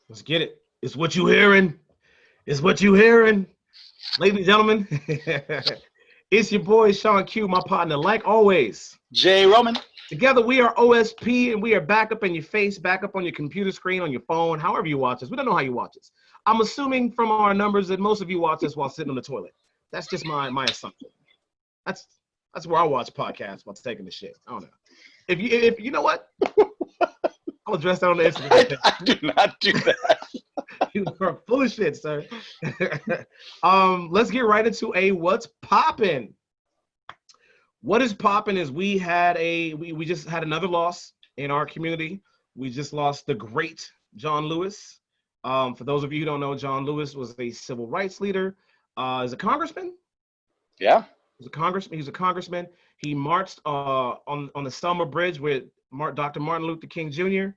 Let's get it. It's what you hearing. It's what you hearing. Ladies and gentlemen, it's your boy Shaun Q, my partner, like always. J. Roman. Together we are OSP, and we are back up in your face, back up on your computer screen, on your phone, however you watch us. We don't know how you watch us. I'm assuming from our numbers that most of you watch us while sitting on the toilet. That's just my assumption. That's where I watch podcasts while taking the shit. I don't know. If you know what, I'll address that on the Instagram. I do not do that. You are full of shit, sir. Let's get right into what's poppin'. What is poppin' is we just had another loss in our community. We just lost the great John Lewis. For those of you who don't know, John Lewis was a civil rights leader. Is a congressman. Yeah. He's a congressman. He marched on the Selma Bridge with Dr. Martin Luther King Jr.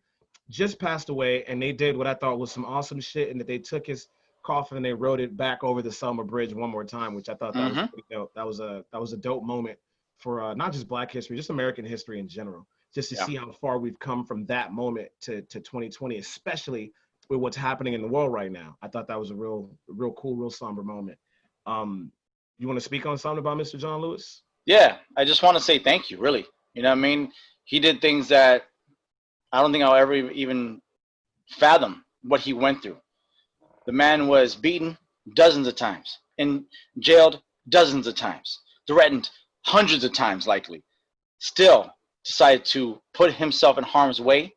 Just passed away, and they did what I thought was some awesome shit, and that they took his coffin and they rode it back over the Selma Bridge one more time, which I thought that was pretty dope. That was a dope moment for not just Black history, just American history in general. Just to see how far we've come from that moment to 2020, especially with what's happening in the world right now. I thought that was a real cool, real somber moment. You want to speak on something about Mr. John Lewis? Yeah, I just want to say thank you, really. You know what I mean? He did things that I don't think I'll ever even fathom what he went through. The man was beaten dozens of times and jailed dozens of times, threatened hundreds of times likely, still decided to put himself in harm's way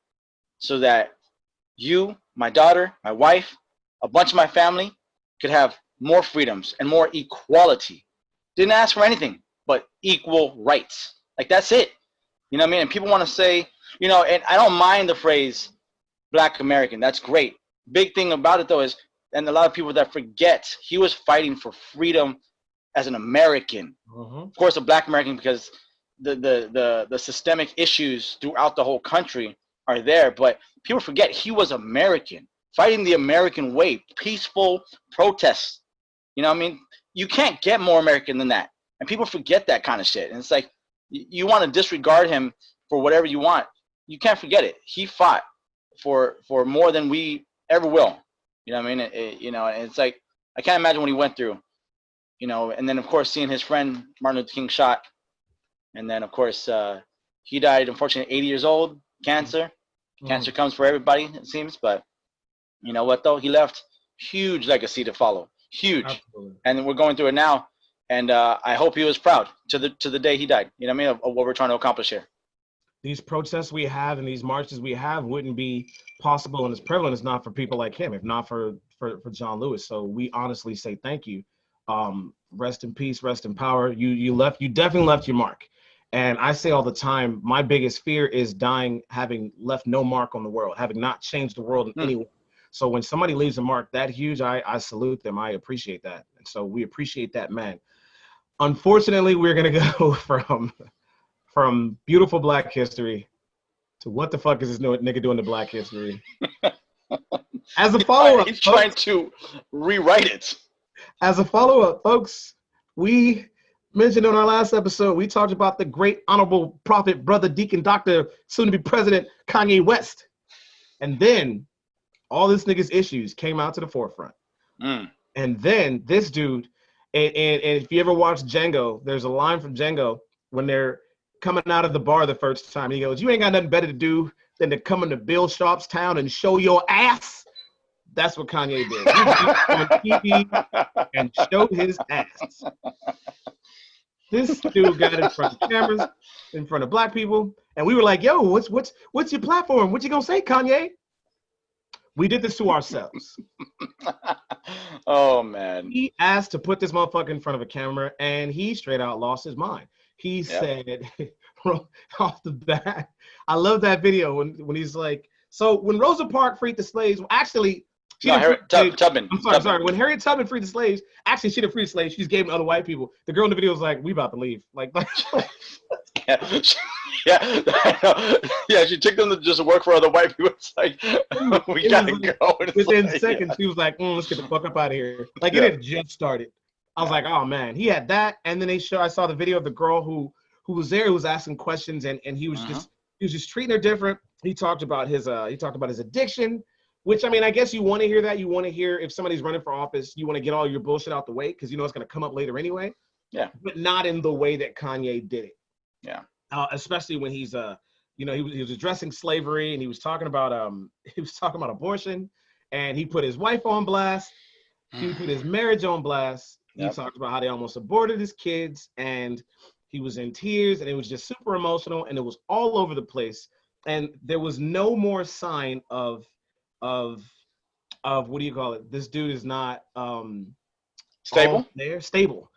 so that you, my daughter, my wife, a bunch of my family could have more freedoms and more equality. Didn't ask for anything but equal rights. Like, that's it. You know what I mean? And people want to say, you know, and I don't mind the phrase Black American. That's great. Big thing about it, though, is, and a lot of people that forget, he was fighting for freedom as an American. Of course, a Black American, because the systemic issues throughout the whole country are there. But people forget he was American, fighting the American way, peaceful protests. You know what I mean? You can't get more American than that. And people forget that kind of shit. And it's like, you want to disregard him for whatever you want. You can't forget it. He fought for more than we ever will. You know what I mean? You know, and it's like, I can't imagine what he went through. You know, and then, of course, seeing his friend Martin Luther King shot. And then, of course, he died, unfortunately, 80 years old, cancer. Cancer comes for everybody, it seems. But you know what, though? He left huge legacy to follow. Huge. Absolutely. And we're going through it now. And I hope he was proud to the day he died. You know what I mean? Of what we're trying to accomplish here. These protests we have and these marches we have wouldn't be possible and as prevalent as not for people like him, if not for John Lewis. So we honestly say thank you. Rest in peace, rest in power. You definitely left your mark. And I say all the time, my biggest fear is dying having left no mark on the world, having not changed the world in any way. So when somebody leaves a mark that huge, I salute them. I appreciate that. And so we appreciate that man. Unfortunately, we're going to go from beautiful Black history to what the fuck is this nigga doing to Black history? As a follow-up, he's trying to rewrite it. As a follow-up, folks, we mentioned on our last episode, we talked about the great honorable prophet, brother, deacon, doctor, soon-to-be president, Kanye West. And then all this nigga's issues came out to the forefront. And then this dude, and if you ever watch Django, there's a line from Django when they're coming out of the bar the first time. He goes, "You ain't got nothing better to do than to come into Bill Sharp's town and show your ass." That's what Kanye did. He went on TV and showed his ass. This dude got in front of cameras, in front of Black people, and we were like, "Yo, what's your platform? What you gonna say, Kanye?" We did this to ourselves. Oh, man. He asked to put this motherfucker in front of a camera, and he straight out lost his mind. He said off the bat, I love that video when he's like, so when Rosa Parks freed the slaves, well, actually, Tubman. I'm sorry. When Harriet Tubman freed the slaves, actually she didn't free the slaves. She just gave them to other white people. The girl in the video was like, "We about to leave." Like yeah. She took them to just work for other white people. It's like, we gotta go. Within seconds, she was like, "Let's get the fuck up out of here." Like it had just started. I was like, "Oh man," he had that, and then I saw the video of the girl who was there, who was asking questions, and he was just treating her different. He talked about his addiction. Which, I mean, I guess you want to hear that. You want to hear if somebody's running for office, you want to get all your bullshit out the way because you know it's going to come up later anyway. Yeah. But not in the way that Kanye did it. Yeah. Especially when he's you know, he was addressing slavery and he was talking about abortion, and he put his wife on blast. He put his marriage on blast. He talked about how they almost aborted his kids, and he was in tears, and it was just super emotional, and it was all over the place. And there was no more sign of what do you call it? This dude is not stable. Stable.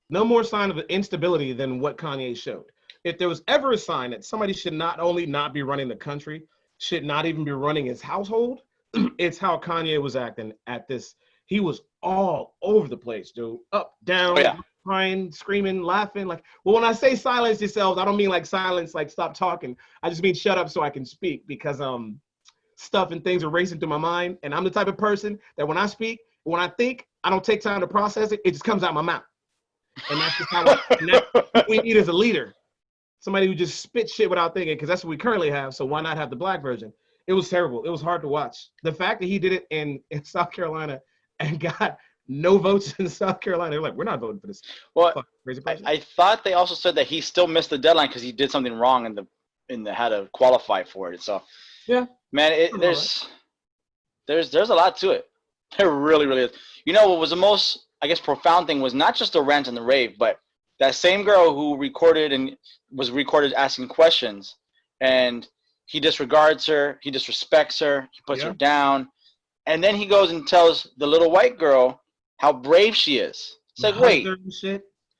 No more sign of instability than what Kanye showed. If there was ever a sign that somebody should not only not be running the country, should not even be running his household, it's how Kanye was acting at this. He was all over the place, dude. Up, down, crying, screaming, laughing. Like, well, when I say silence yourselves, I don't mean like silence, like stop talking. I just mean shut up so I can speak, because stuff and things are racing through my mind. And I'm the type of person that when I speak, when I think, I don't take time to process it. It just comes out my mouth. And that's just how what we need as a leader. Somebody who just spits shit without thinking, because that's what we currently have. So why not have the black version? It was terrible. It was hard to watch. The fact that he did it in South Carolina and got no votes in South Carolina, they're like, we're not voting for this. Well, I thought they also said that he still missed the deadline because he did something wrong in the how to qualify for it. So yeah, man, there's a lot to it. There really, really is. You know what was the most, I guess, profound thing was not just the rant and the rave, but that same girl who was recorded asking questions, and he disregards her, he disrespects her, he puts her down, and then he goes and tells the little white girl how brave she is. It's like, wait,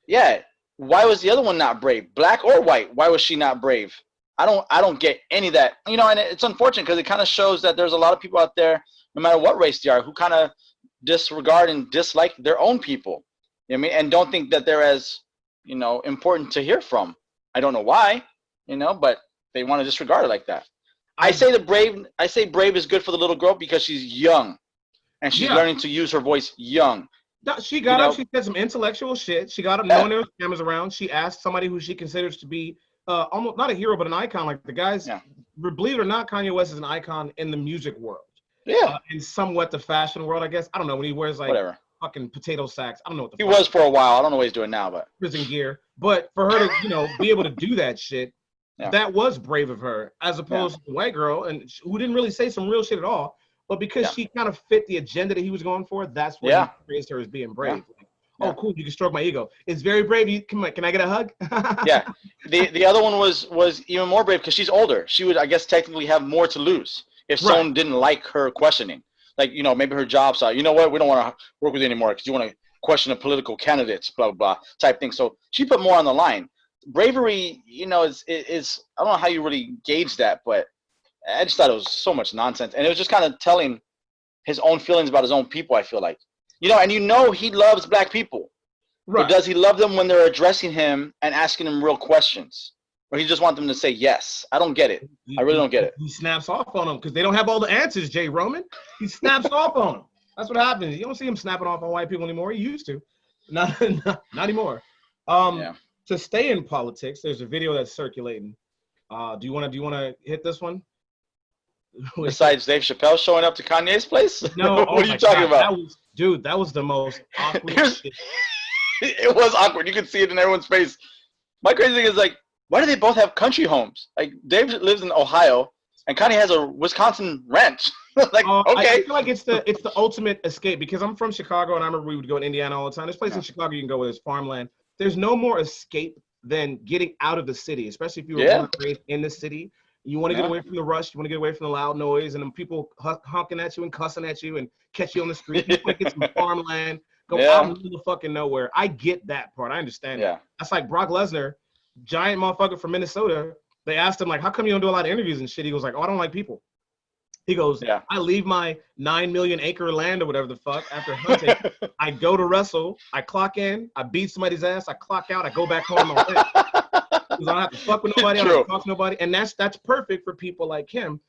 yeah, why was the other one not brave? Black or white? Why was she not brave? I don't get any of that. You know, and it's unfortunate because it kind of shows that there's a lot of people out there, no matter what race they are, who kind of disregard and dislike their own people. You know what I mean? And don't think that they're as, you know, important to hear from. I don't know why, you know, but they want to disregard it like that. I say brave is good for the little girl because she's young and she's learning to use her voice young. She got up, she said some intellectual shit. She got up knowing there was cameras around. She asked somebody who she considers to be almost not a hero, but an icon. Like the guys, believe it or not, Kanye West is an icon in the music world. Yeah. And somewhat the fashion world, I guess. I don't know, when he wears like fucking potato sacks. I don't know what he was for a while. I don't know what he's doing now, but prison gear. But for her to, you know, be able to do that shit, that was brave of her, as opposed to the white girl, and who didn't really say some real shit at all. But because she kind of fit the agenda that he was going for, that's what he praised her as being brave. Like, oh, cool, you can stroke my ego. It's very brave. Come on, can I get a hug? Yeah. The other one was even more brave because she's older. She would, I guess, technically have more to lose if someone didn't like her questioning. Like, you know, maybe her job side, you know what, we don't want to work with you anymore because you want to question the political candidates, blah, blah, blah, type thing. So she put more on the line. Bravery, you know, is I don't know how you really gauge that, but I just thought it was so much nonsense. And it was just kind of telling his own feelings about his own people, I feel like. You know, and you know he loves black people. Right. But does he love them when they're addressing him and asking him real questions? Or he just wants them to say yes? I don't get it. I really don't get it. He snaps off on them because they don't have all the answers, Jay Roman. He snaps off on them. That's what happens. You don't see him snapping off on white people anymore. He used to. Not anymore. To stay in politics, there's a video that's circulating. Do you want to hit this one? Besides Dave Chappelle showing up to Kanye's place? No. What are you talking about? That was the most awkward shit. It was awkward. You could see it in everyone's face. My crazy thing is, like, why do they both have country homes? Like, Dave lives in Ohio, and Kanye has a Wisconsin ranch. Like, okay. I feel like it's the ultimate escape because I'm from Chicago, and I remember we would go to Indiana all the time. There's places in Chicago you can go where there's farmland. There's no more escape than getting out of the city, especially if you were born and raised in the city. You want to get away from the rush. You want to get away from the loud noise and them people honking at you and cussing at you and catch you on the street. You want to get some farmland, go out in the fucking nowhere. I get that part. I understand that. That's like Brock Lesnar, giant motherfucker from Minnesota. They asked him, like, how come you don't do a lot of interviews and shit? He goes like, oh, I don't like people. He goes, I leave my 9 million acre land or whatever the fuck after hunting. I go to wrestle. I clock in. I beat somebody's ass. I clock out. I go back home. Because I don't have to fuck with nobody. I don't have to talk to nobody. And that's perfect for people like him,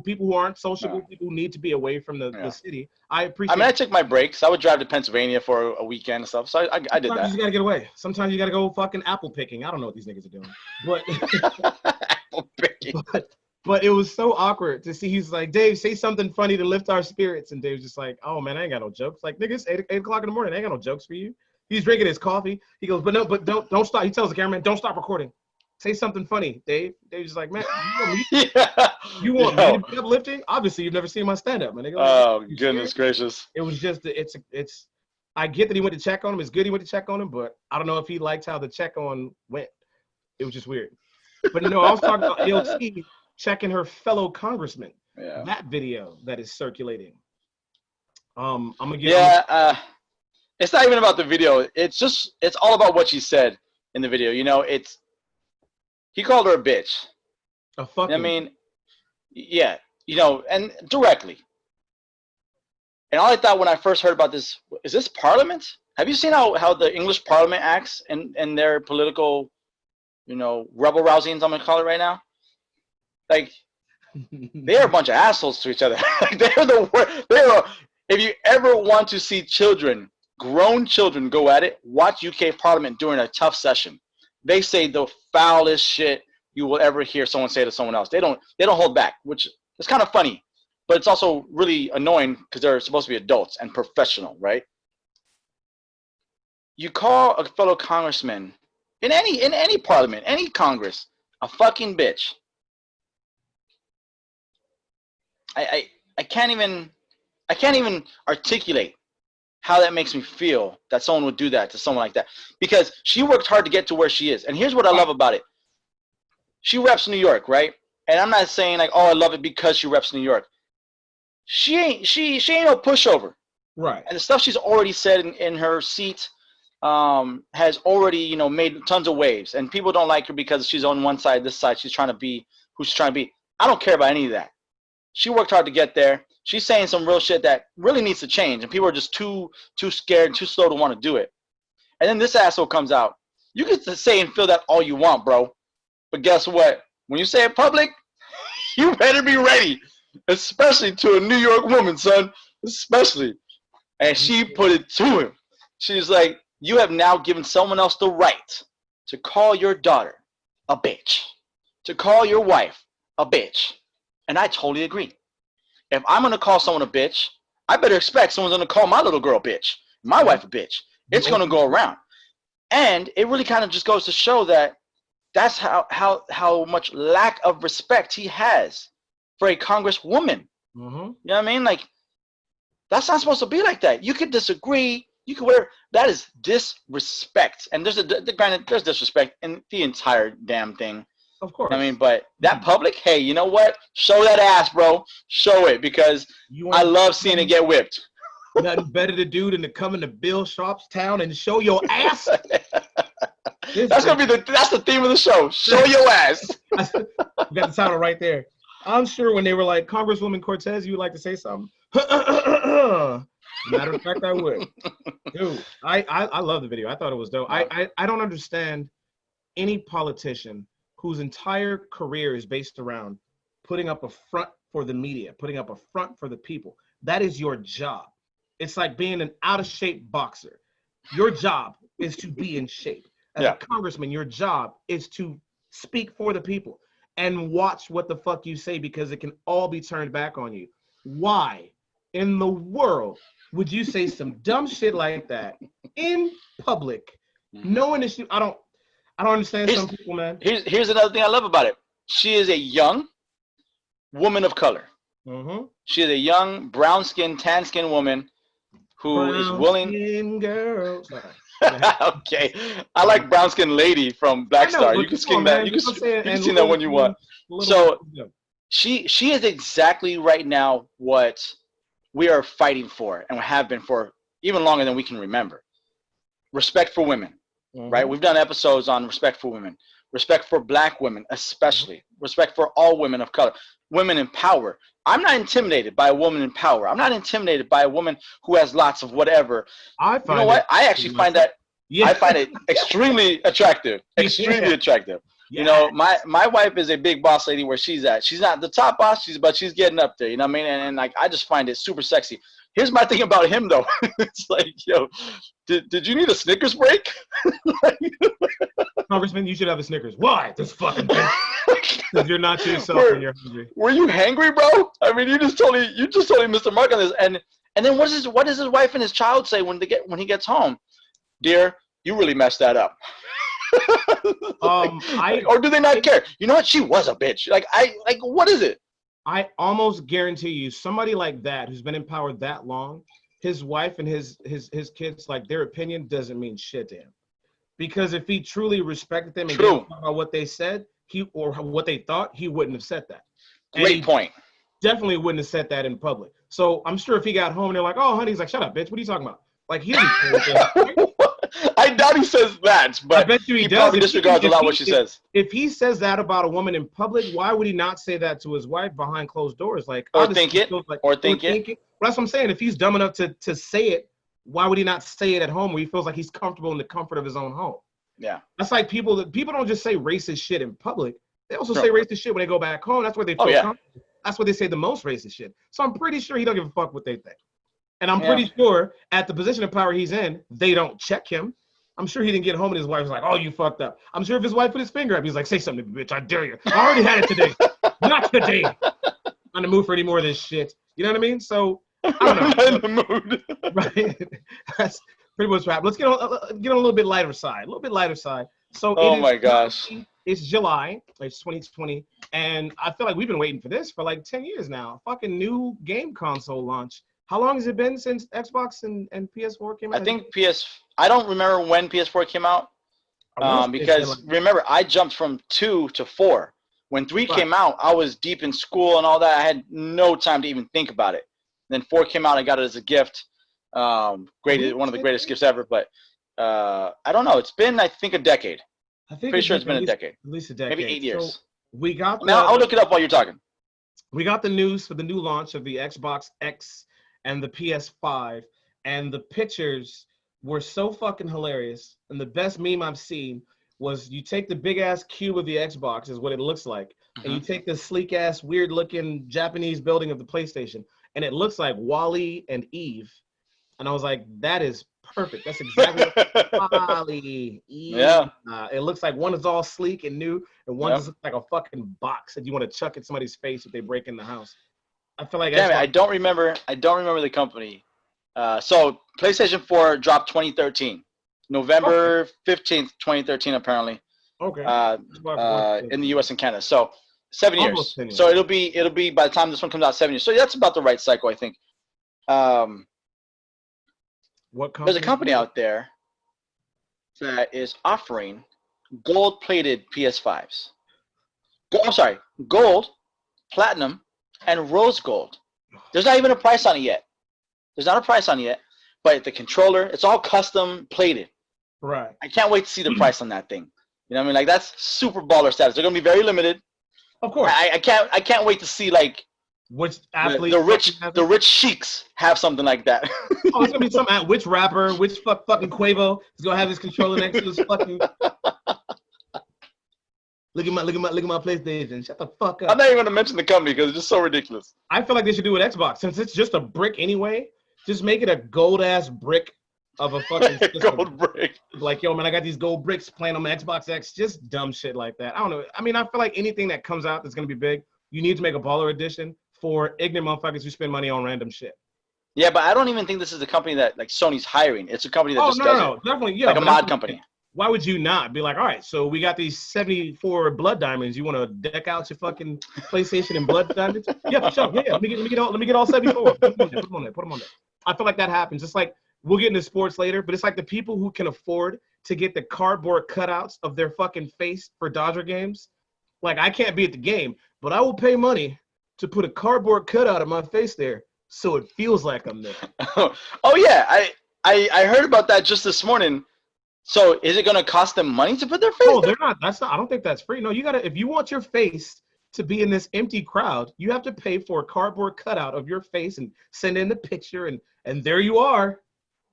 people who aren't sociable, people who need to be away from the city. I appreciate. I mean, I took my breaks. I would drive to Pennsylvania for a weekend and stuff. So I did that. Sometimes you gotta get away. Sometimes you gotta go fucking apple picking. I don't know what these niggas are doing, but apple picking. But it was so awkward to see. He's like, Dave, say something funny to lift our spirits. And Dave's just like, oh, man, I ain't got no jokes. Like, nigga, it's 8 o'clock in the morning. I ain't got no jokes for you. He's drinking his coffee. He goes, but don't stop. He tells the cameraman, don't stop recording. Say something funny, Dave. Dave's just like, man, you want me to be uplifting? Obviously, you've never seen my stand-up, man. Go, oh, goodness gracious. It was just, it's. I get that he went to check on him. It's good he went to check on him, but I don't know if he liked how the check on went. It was just weird. But, I was talking about AOC checking her fellow congressman. Yeah. That video that is circulating. I'm gonna get. It's not even about the video. It's all about what she said in the video. He called her a bitch. A fucking. I mean, yeah, and directly. And all I thought when I first heard about this, is this Parliament? Have you seen how the English Parliament acts in their political, rebel rousings, I'm gonna call it right now? Like, they're a bunch of assholes to each other. Like, they're the worst. If you ever want to see grown children go at it, watch UK Parliament during a tough session. They say the foulest shit you will ever hear someone say to someone else. They don't hold back, which is kind of funny, but it's also really annoying because they're supposed to be adults and professional, right? You call a fellow congressman in any parliament, any Congress, a fucking bitch. I can't even articulate how that makes me feel that someone would do that to someone like that, because she worked hard to get to where she is. And here's what I love about it. She reps New York, right? And I'm not saying like, oh, I love it because she reps New York. She ain't no pushover. Right. And the stuff she's already said in her seat has already, made tons of waves. And people don't like her because she's on one side, this side, she's trying to be who she's trying to be. I don't care about any of that. She worked hard to get there. She's saying some real shit that really needs to change, and people are just too scared and too slow to want to do it. And then this asshole comes out. You get to say and feel that all you want, bro. But guess what? When you say it public, you better be ready, especially to a New York woman, son, especially. And she put it to him. She's like, you have now given someone else the right to call your daughter a bitch, to call your wife a bitch. And I totally agree. If I'm going to call someone a bitch, I better expect someone's going to call my little girl a bitch, my wife a bitch. It's going to go around. And it really kind of just goes to show that that's how much lack of respect he has for a congresswoman. Mm-hmm. You know what I mean? Like, that's not supposed to be like that. You could disagree. You could whatever. That is disrespect. And there's disrespect in the entire damn thing. Of course. I mean, but that public, hey, you know what? Show that ass, bro. Show it, because I love seeing it get whipped. Nothing better to do than to come into Bill Sharp's town and show your ass. That's the theme of the show. Show your ass. We got the title right there. I'm sure when they were like, Congresswoman Cortez, you would like to say something? Matter of fact, I would. Dude, I love the video. I thought it was dope. I don't understand any politician whose entire career is based around putting up a front for the media, putting up a front for the people. That is your job. It's like being an out-of-shape boxer. Your job is to be in shape. As a congressman, your job is to speak for the people and watch what the fuck you say, because it can all be turned back on you. Why in the world would you say some dumb shit like that in public, knowing that I don't understand some people, man. Here's another thing I love about it. She is a young woman of color. Mm-hmm. She is a young, brown-skinned, tan-skinned woman who is willing. Girl. Okay, I like brown-skinned lady from Black Star. You can sing that. You can sing that when you want. So she is exactly right now what we are fighting for, and have been for even longer than we can remember. Respect for women. Mm-hmm. Right? We've done episodes on respect for women, respect for Black women, especially respect for all women of color, women in power. I'm not intimidated by a woman in power. I'm not intimidated by a woman who has lots of whatever. I actually find that I find it extremely attractive, extremely attractive. You know, my wife is a big boss lady where she's at. She's not the top boss, but she's getting up there. You know what I mean? And like, I just find it super sexy. Here's my thing about him, though. It's like, yo, did you need a Snickers break? Congressman, you should have a Snickers. Why? This fucking thing. Because you're not yourself when you're hungry. Were you hangry, bro? I mean, you just told me Mr. Mark on this. And then what does his wife and his child say when he gets home? Dear, you really messed that up. Or do they not care? You know what? She was a bitch. Like what is it? I almost guarantee you, somebody like that who's been in power that long, his wife and his kids, like, their opinion doesn't mean shit to him. Because if he truly respected them and didn't talk about what they said, or what they thought, he wouldn't have said that. Great point. Definitely wouldn't have said that in public. So I'm sure if he got home and they're like, "Oh, honey," he's like, "Shut up, bitch. What are you talking about?" Like, he doesn't. I doubt he says that, but I bet you he probably disregards a lot what she says. If he says that about a woman in public, why would he not say that to his wife behind closed doors? Like, or think it. Well, that's what I'm saying. If he's dumb enough to say it, why would he not say it at home where he feels like he's comfortable in the comfort of his own home? Yeah. That's like people don't just say racist shit in public. They also say racist shit when they go back home. That's where they feel comfortable. That's where they say the most racist shit. So I'm pretty sure he don't give a fuck what they think. And I'm pretty sure at the position of power he's in, they don't check him. I'm sure he didn't get home and his wife was like, "Oh, you fucked up." I'm sure if his wife put his finger up, he's like, "Say something to me, bitch. I dare you. I already had it today. Not today. I'm on the mood for any more of this shit." You know what I mean? So I don't know. In the mood. Right. That's pretty much wrap. Let's get on a little bit lighter side. A little bit lighter side. So oh my gosh. It's July. It's 2020. And I feel like we've been waiting for this for like 10 years now. Fucking new game console launch. How long has it been since Xbox and PS4 came out? I think I don't remember when PS4 came out. Because remember, I jumped from 2 to 4. When 3 came out, I was deep in school and all that. I had no time to even think about it. Then 4 came out. I got it as a gift. One of the greatest gifts ever. But I don't know. It's been, I think, a decade. Pretty sure it's been a decade. At least a decade. Maybe 8 years. So we got. I'll look it up while you're talking. We got the news for the new launch of the Xbox X and the PS5, and the pictures were so fucking hilarious. And the best meme I've seen was you take the big ass cube of the Xbox, is what it looks like, and you take the sleek ass, weird looking Japanese building of the PlayStation, and it looks like Wall-E and Eve. And I was like, that is perfect. That's exactly what Wall-E, Eve. Yeah. It looks like one is all sleek and new, and one just looks like a fucking box that you want to chuck at somebody's face if they break in the house. I feel like I don't remember the company. So PlayStation 4 dropped 2013, November 15th, 2013, apparently. Okay. In the U.S. and Canada. So 7 years. So it'll be by the time this one comes out 7 years. So that's about the right cycle, I think. There's a company out there that is offering gold-plated PS5s. Gold, platinum, and rose gold. There's not even a price on it yet. But the controller, it's all custom plated. Right. I can't wait to see the price on that thing. You know what I mean? Like, that's super baller status. They're gonna be very limited. Of course. I can't wait to see, like, which athlete the rich sheiks have something like that. Oh, it's gonna be some which rapper, which fucking Quavo is gonna have his controller next to his fucking. Look at my PlayStation. Shut the fuck up. I'm not even gonna mention the company because it's just so ridiculous. I feel like they should do with Xbox, since it's just a brick anyway. Just make it a gold ass brick of a fucking system. Gold brick. Like, yo, man, I got these gold bricks playing on my Xbox X. Just dumb shit like that. I don't know. I mean, I feel like anything that comes out that's gonna be big, you need to make a baller edition for ignorant motherfuckers who spend money on random shit. Yeah, but I don't even think this is a company that, like, Sony's hiring. It's a company that does it. Definitely, yeah. Like a mod company. Why would you not be like, all right, so we got these 74 blood diamonds. You want to deck out your fucking PlayStation in blood diamonds? Yeah, for sure. Yeah, let me get all 74. Put them on there. I feel like that happens. It's like, we'll get into sports later, but it's like the people who can afford to get the cardboard cutouts of their fucking face for Dodger games. Like, I can't be at the game, but I will pay money to put a cardboard cutout of my face there so it feels like I'm there. Oh yeah, I heard about that just this morning. So is it going to cost them money to put their face? Oh, they're not. That's not. I don't think that's free. No, you gotta. If you want your face to be in this empty crowd, you have to pay for a cardboard cutout of your face and send in the picture, and there you are.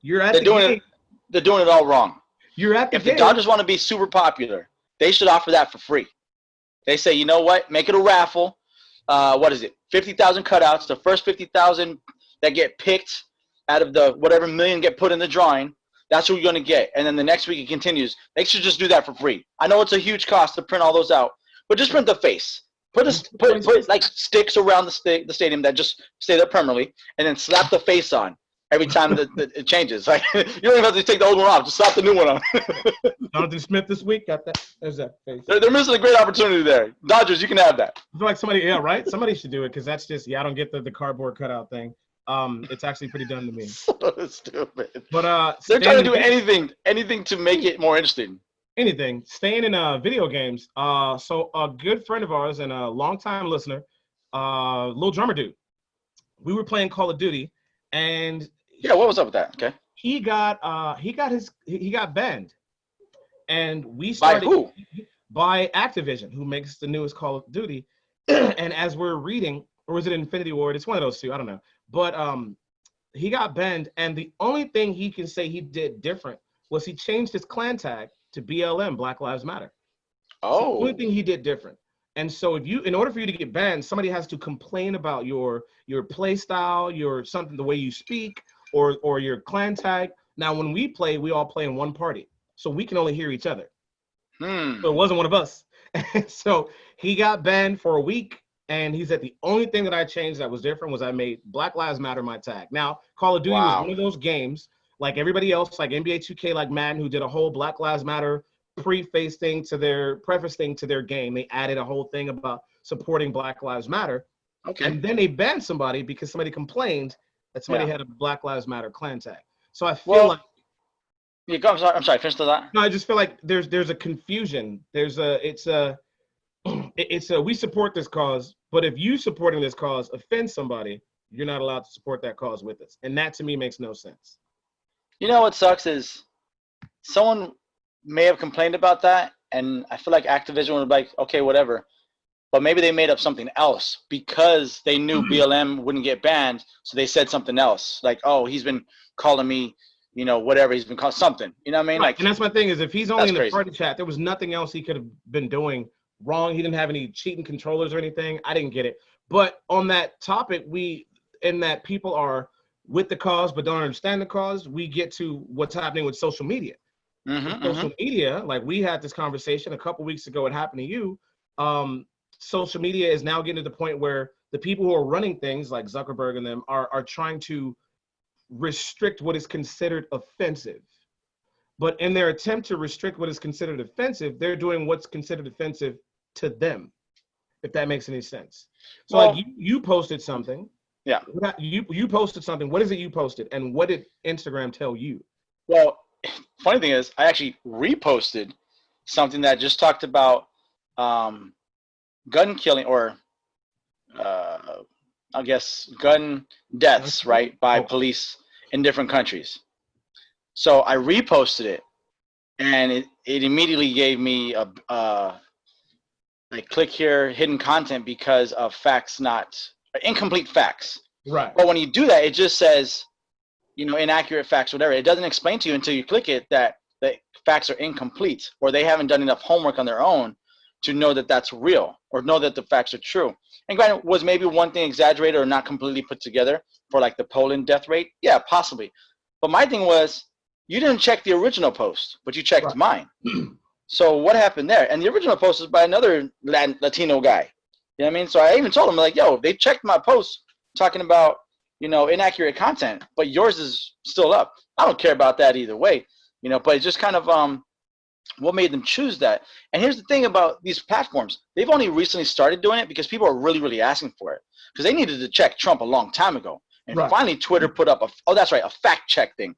You're at the game. They're doing it all wrong. You're at the game. If the Dodgers want to be super popular, They should offer that for free. They say, you know what? Make it a raffle. What is it? 50,000 cutouts. The first 50,000 that get picked out of the whatever million get put in the drawing, that's who you're going to get. And then the next week it continues. They should just do that for free. I know it's a huge cost to print all those out, but just print the face. Put like sticks around the stadium that just stay there permanently, and then slap the face on every time that it changes. Like you don't even have to take the old one off; just slap the new one on. Jonathan Smith this week got that. There's that face. They're missing a great opportunity there. Dodgers, you can have that. I feel like somebody, yeah, right. Somebody should do it because that's just I don't get the cardboard cutout thing. It's actually pretty dumb to me. So stupid. But they're trying to do anything to make it more interesting. Anything. Staying in video games. So a good friend of ours and a longtime listener, Lil Drummer Dude. We were playing Call of Duty, and yeah, what was up with that? Okay. He got banned, and we started by who? By Activision, who makes the newest Call of Duty. And as we're reading, or was it Infinity Ward? It's one of those two. I don't know. But he got banned, and the only thing he can say he did different was he changed his clan tag to BLM, Black Lives Matter. Oh. So the only thing he did different. And so in order for you to get banned, somebody has to complain about your play style, the way you speak, or your clan tag. Now, when we play, we all play in one party, so we can only hear each other. So it wasn't one of us. And so he got banned for a week, and he said the only thing that I changed that was different was I made Black Lives Matter my tag. Now, Call of Duty was one of those games, like everybody else, like NBA 2K, like Madden, who did a whole Black Lives Matter preface thing to their game. They added a whole thing about supporting Black Lives Matter. Okay. And then they banned somebody because somebody complained that somebody had a Black Lives Matter clan tag. So I feel like I'm sorry, finish that. No, I just feel like there's a confusion. It's a we support this cause, but if you supporting this cause offends somebody, you're not allowed to support that cause with us. And that to me makes no sense. You know what sucks is someone may have complained about that, and I feel like Activision would be like, okay, whatever. But maybe they made up something else because they knew BLM wouldn't get banned, so they said something else. Like, oh, he's been calling me, whatever, he's been called something. You know what I mean? Right. Like, and that's my thing is if he's only in the crazy. party chat, there was nothing else he could have been doing wrong. He didn't have any cheating controllers or anything. I didn't get it. But on that topic, in that people are with the cause but don't understand the cause, we get to what's happening with social media. Social media, like we had this conversation a couple weeks ago, it happened to you. Social media is now getting to the point where the people who are running things like Zuckerberg and them are trying to restrict what is considered offensive. But in their attempt to restrict what is considered offensive, they're doing what's considered offensive to them, if that makes any sense. So like you posted something. Yeah. You posted something. What is it you posted? And what did Instagram tell you? Well, funny thing is, I actually reposted something that just talked about gun killing or I guess gun deaths, right, by police in different countries. So I reposted it, and it immediately gave me like click here, hidden content because of incomplete facts. Right. But when you do that, it just says, inaccurate facts, whatever. It doesn't explain to you until you click it that the facts are incomplete, or they haven't done enough homework on their own to know that that's real or know that the facts are true. And granted, was maybe one thing exaggerated or not completely put together for like the Poland death rate? Yeah, possibly. But my thing was, you didn't check the original post, but you checked mine. So what happened there? And the original post was by another Latino guy. You know what I mean? So I even told him, like, yo, they checked my post talking about, inaccurate content, but yours is still up. I don't care about that either way, but it's just kind of what made them choose that. And here's the thing about these platforms. They've only recently started doing it because people are really, really asking for it. Because they needed to check Trump a long time ago. And finally Twitter put up a fact check thing.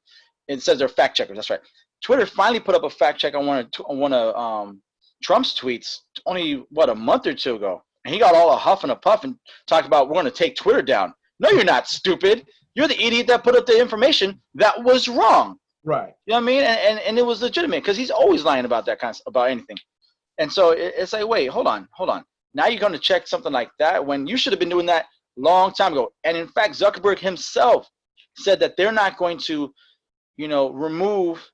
It says they're fact checkers. That's right. Twitter finally put up a fact check on one of Trump's tweets only, a month or two ago. And he got all a huff and a puff and talked about, we're going to take Twitter down. No, you're not, stupid. You're the idiot that put up the information that was wrong. Right. You know what I mean? And it was legitimate because he's always lying about about anything. And so it's like, wait, hold on. Now you're going to check something like that when you should have been doing that long time ago. And in fact, Zuckerberg himself said that they're not going to, remove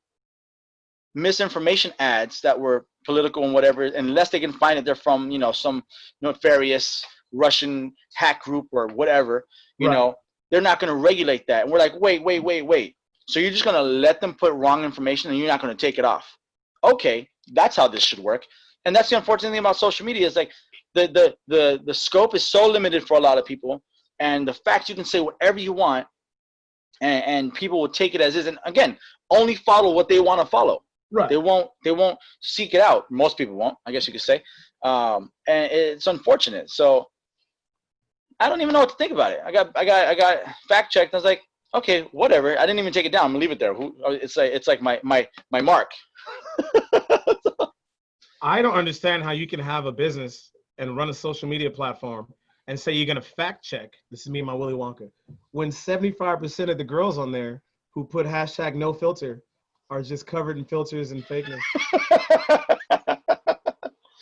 misinformation ads that were political and whatever, unless they can find that they're from, some nefarious Russian hack group or whatever, they're not going to regulate that. And we're like, wait. So you're just going to let them put wrong information and you're not going to take it off. Okay, that's how this should work. And that's the unfortunate thing about social media is like the scope is so limited for a lot of people. And the fact you can say whatever you want and people will take it as is. And again, only follow what they want to follow. Right. They won't seek it out. Most people won't, I guess you could say. And it's unfortunate. So I don't even know what to think about it. I got fact checked. I was like, okay, whatever. I didn't even take it down. I'm gonna leave it there. It's like my mark. I don't understand how you can have a business and run a social media platform and say you're gonna fact check. This is me and my Willy Wonka. When 75% of the girls on there who put hashtag no filter are just covered in filters and fakeness.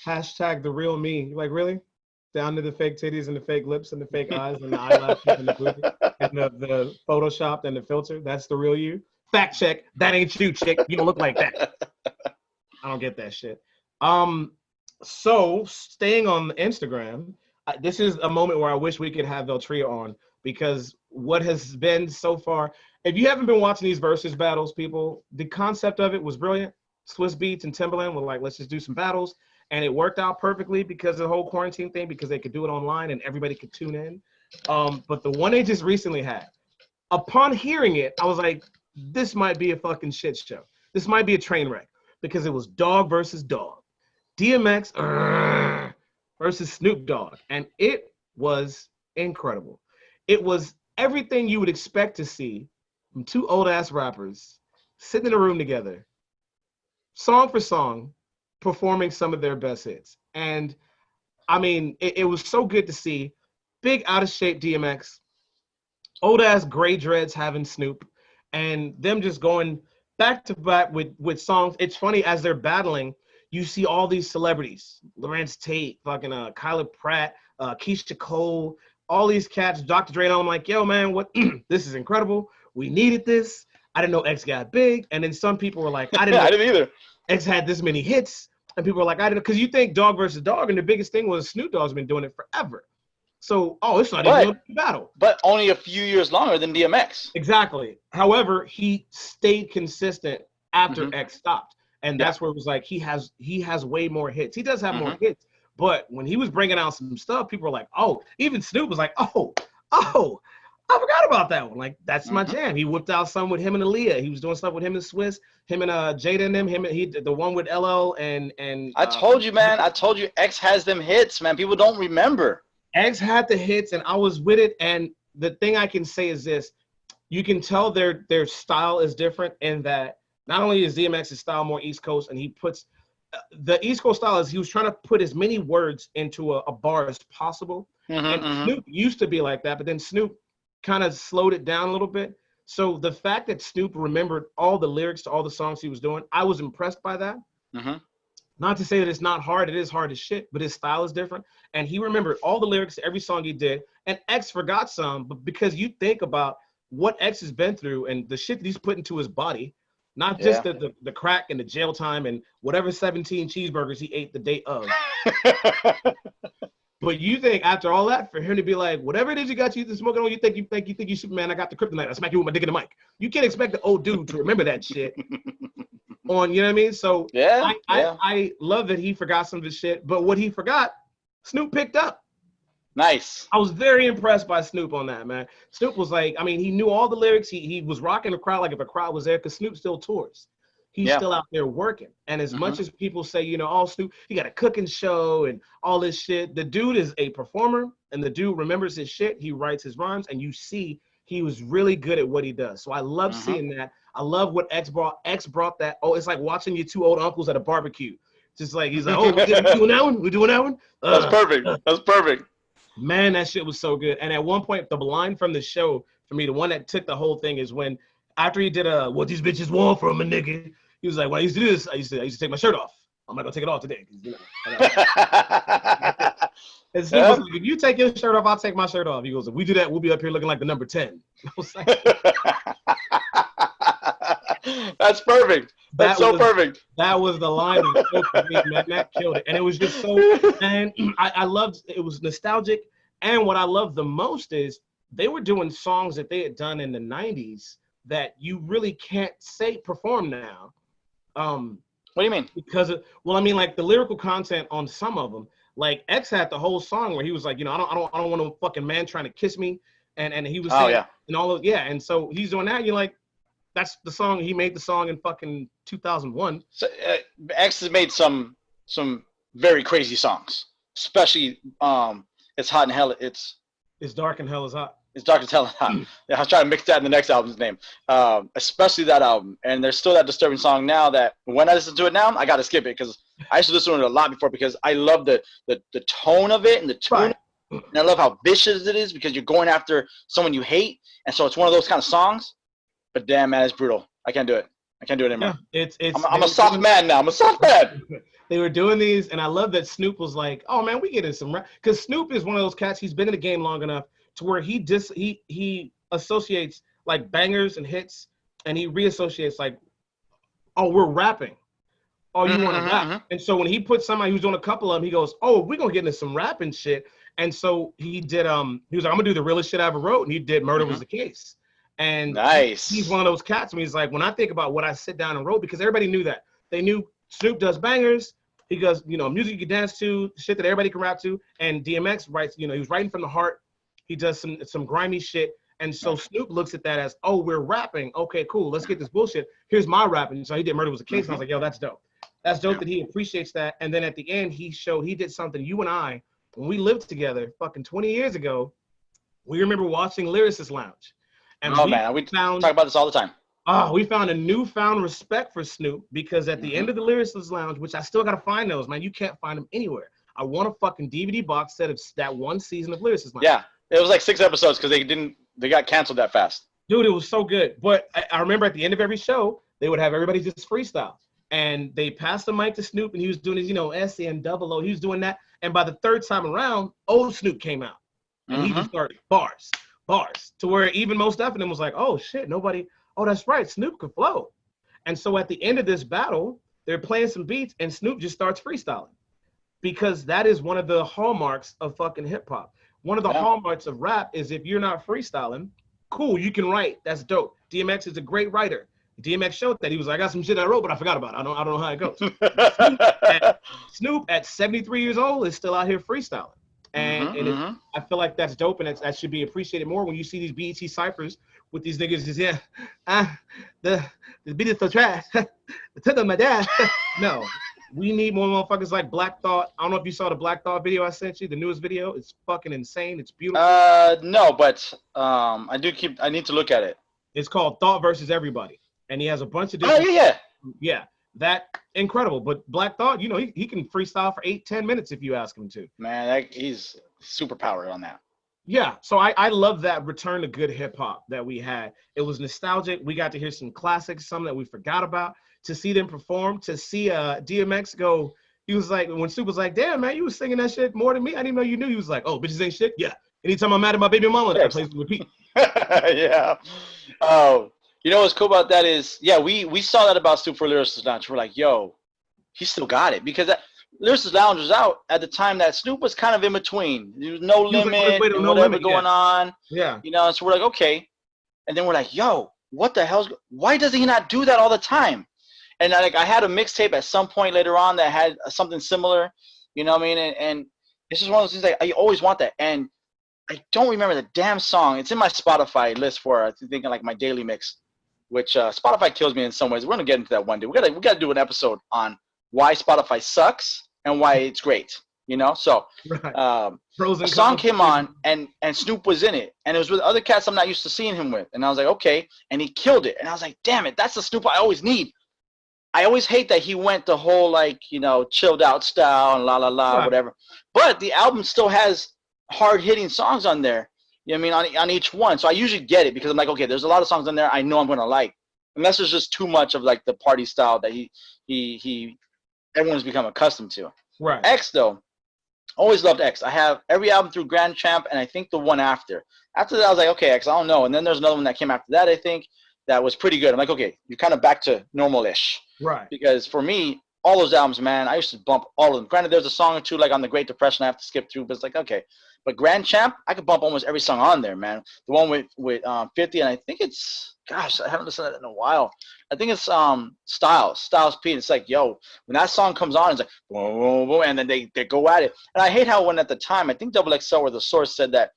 Hashtag the real me. You're like, really? Down to the fake titties and the fake lips and the fake eyes and the eyelashes and the booty and the Photoshopped and the filter. That's the real you. Fact check. That ain't you, chick. You don't look like that. I don't get that shit. So staying on Instagram, this is a moment where I wish we could have Veltria on, because what has been so far, if you haven't been watching these versus battles, people, the concept of it was brilliant. Swiss Beats and Timbaland were like, let's just do some battles. And it worked out perfectly because of the whole quarantine thing, because they could do it online and everybody could tune in. But the one they just recently had, upon hearing it, I was like, this might be a fucking shit show. This might be a train wreck, because it was Dogg versus Dogg. DMX versus Snoop Dogg. And it was incredible. It was everything you would expect to see from two old-ass rappers sitting in a room together, song for song, performing some of their best hits. And I mean, it was so good to see big out of shape DMX, old ass gray dreads having Snoop, and them just going back to back with songs. It's funny, as they're battling, you see all these celebrities, Lawrence Tate, fucking Kyla Pratt, Keisha Cole, all these cats, Dr. Dre, and I'm like, yo man, what? This is incredible. We needed this. I didn't know X got big. And then some people were like, I didn't know I didn't either. X had this many hits. And people were like, I didn't know, because you think Dogg versus Dogg, and the biggest thing was Snoop Dogg's been doing it forever. So, it's not even a battle. But only a few years longer than DMX. Exactly. However, he stayed consistent after X stopped. And that's where it was like, he has way more hits. He does have more hits. But when he was bringing out some stuff, people were like, oh, even Snoop was like, oh, I forgot about that one. Like, that's my jam. He whipped out some with him and Aaliyah. He was doing stuff with him and Swiss, him and Jada and them. The one with LL and. I told you, man. I told you, X has them hits, man. People don't remember. X had the hits, and I was with it. And the thing I can say is this: you can tell their style is different in that not only is DMX's style more East Coast, and he puts the East Coast style is he was trying to put as many words into a bar as possible. And Snoop used to be like that, but then Snoop kind of slowed it down a little bit. So the fact that Snoop remembered all the lyrics to all the songs he was doing, I was impressed by that. Not to say that it's not hard. It is hard as shit, but his style is different. And he remembered all the lyrics to every song he did. And X forgot some, but because you think about what X has been through and the shit that he's put into his body, not just the crack and the jail time and whatever 17 cheeseburgers he ate the day of. But you think after all that, for him to be like, whatever it is you got you smoking on, you think you Superman, I got the kryptonite, I smack you with my dick in the mic. You can't expect the old dude to remember that shit. On, you know what I mean? So I love that he forgot some of his shit, but what he forgot, Snoop picked up. Nice. I was very impressed by Snoop on that, man. Snoop was like, I mean, he knew all the lyrics. He was rocking the crowd like if a crowd was there, because Snoop still tours. He's still out there working. And as much as people say, you know, oh, Snoop, he got a cooking show and all this shit, the dude is a performer, and the dude remembers his shit. He writes his rhymes, and you see he was really good at what he does. So I love seeing that. I love what X brought. X brought that. Oh, it's like watching your two old uncles at a barbecue. Just like, he's like, oh, we're doing that one? We're doing that one? That's perfect. That's perfect. Man, that shit was so good. And at one point, the line from the show, for me, the one that took the whole thing is when, after he did what these bitches want from a nigga, he was like, when I used to do this, I used to take my shirt off. I'm not gonna take it off today. You know, and Snoop was like, if you take your shirt off, I'll take my shirt off. He goes, if we do that, we'll be up here looking like the number 10. I was like, that's That's perfect. That's so perfect. That was the line that spoke to me, man. That killed it. And it was just so, and I loved, it was nostalgic. And what I loved the most is they were doing songs that they had done in the 90s that you really can't say perform now. What do you mean? Because, well, I mean, like the lyrical content on some of them, like X had the whole song where he was like, you know, I don't want no fucking man trying to kiss me. And he was saying, and all of, yeah. And so he's doing that. You're like, that's the song. He made the song in fucking 2001. So, X has made some very crazy songs, especially It's Hot and Hell. It's Dark and Hell is Hot. It's Dark as Hell and Hot. Yeah, I was trying to mix that in the next album's name. Especially that album. And there's still that disturbing song now that when I listen to it now, I got to skip it because I used to listen to it a lot before because I love the tone of it and the tune. Right. And I love how vicious it is because you're going after someone you hate. And so it's one of those kind of songs. But damn, man, it's brutal. I can't do it. I can't do it anymore. Yeah, I'm a soft man now. I'm a soft man. They were doing these, and I love that Snoop was like, oh, man, we get in some rap. Because Snoop is one of those cats, he's been in the game long enough to where he associates, like, bangers and hits, and he reassociates, like, oh, we're rapping. Oh, you want to rap. And so when he put somebody who's doing a couple of them, he goes, oh, we're going to get into some rapping shit. And so he did, he was like, I'm going to do the realest shit I ever wrote. And he did Murder Was the Case. And nice. He's one of those cats. And he's like, when I think about what I sit down and wrote, because everybody knew that. They knew Snoop does bangers. He goes, you know, music you can dance to, shit that everybody can rap to. And DMX writes, you know, he was writing from the heart. He does some grimy shit. And so Snoop looks at that as, oh, we're rapping. Okay, cool. Let's get this bullshit. Here's my rapping. So he did Murder Was the Case. And I was like, yo, that's dope. That's dope that he appreciates that. And then at the end, he did something. You and I, when we lived together fucking 20 years ago, we remember watching Lyricist Lounge. And we talk about this all the time. We found a newfound respect for Snoop because at the end of the Lyricist Lounge, which I still got to find those, man, you can't find them anywhere. I want a fucking DVD box set of that one season of Lyricist Lounge. Yeah, it was like 6 episodes because they got canceled that fast. Dude, it was so good. But I remember at the end of every show, they would have everybody just freestyle. And they passed the mic to Snoop, and he was doing his, you know, SN00. He was doing that. And by the third time around, old Snoop came out. And he just started bars, to where even Mos Def and them was like, oh, shit, nobody, oh, that's right, Snoop could flow. And so at the end of this battle, they're playing some beats, and Snoop just starts freestyling. Because that is one of the hallmarks of fucking hip-hop. One of the hallmarks of rap is if you're not freestyling, cool, you can write. That's dope. DMX is a great writer. DMX showed that. He was like, I got some shit I wrote, but I forgot about it. I don't know how it goes. Snoop at 73 years old is still out here freestyling. And I feel like that's dope, and that should be appreciated more when you see these BET ciphers with these niggas just, the beat is so trash. Took on my dad. No, we need more motherfuckers like Black Thought. I don't know if you saw the Black Thought video I sent you, the newest video. It's fucking insane. It's beautiful. No, but I need to look at it. It's called Thought versus Everybody. And he has a bunch of different. Yeah, that incredible. But Black Thought, you know, he can freestyle for 8-10 minutes if you ask him to. Man, he's super powered on that. Yeah, so I love that return to good hip hop that we had. It was nostalgic. We got to hear some classics, some that we forgot about. To see them perform, to see DMX go. He was like, when Snoop was like, damn, man, you was singing that shit more than me. I didn't know you knew. He was like, oh, bitches ain't shit. Yeah. Anytime I'm mad at my baby mama, that plays repeat. Yeah. Oh. You know what's cool about that is, we saw that about Snoop for Lyricist Lounge. We're like, yo, he still got it. Because Lyricist Lounge was out at the time that Snoop was kind of in between. There was no limit, like, whatever going on. Yeah. You know, so we're like, okay. And then we're like, yo, what the hell's, why does he not do that all the time? And I had a mixtape at some point later on that had something similar, you know what I mean? And it's just one of those things that I always want that. And I don't remember the damn song. It's in my Spotify list for, I think, like my daily mix. Which Spotify kills me in some ways. We're gonna get into that one day. We gotta do an episode on why Spotify sucks and why it's great. You know, so a song came on and Snoop was in it, and it was with other cats I'm not used to seeing him with, and I was like, okay, and he killed it, and I was like, damn it, that's the Snoop I always need. I always hate that he went the whole like, you know, chilled out style and la la la whatever, but the album still has hard hitting songs on there. You know what I mean, on each one. So I usually get it because I'm like, okay, there's a lot of songs on there I know I'm gonna like. Unless there's just too much of like the party style that everyone's become accustomed to. Right. X though, always loved X. I have every album through Grand Champ and I think the one after. After that I was like, okay, X, I don't know. And then there's another one that came after that, I think that was pretty good. I'm like, okay, you're kind of back to normal-ish. Right. Because for me, all those albums, man, I used to bump all of them. Granted, there's a song or two like on the Great Depression I have to skip through, but it's like, okay. But Grand Champ, I could bump almost every song on there, man. The one with 50, and I think it's, gosh, I haven't listened to that in a while. I think it's Styles P. And it's like, yo, when that song comes on, it's like, whoa, whoa, whoa, and then they go at it. And I hate how when at the time, I think XXL or The Source said that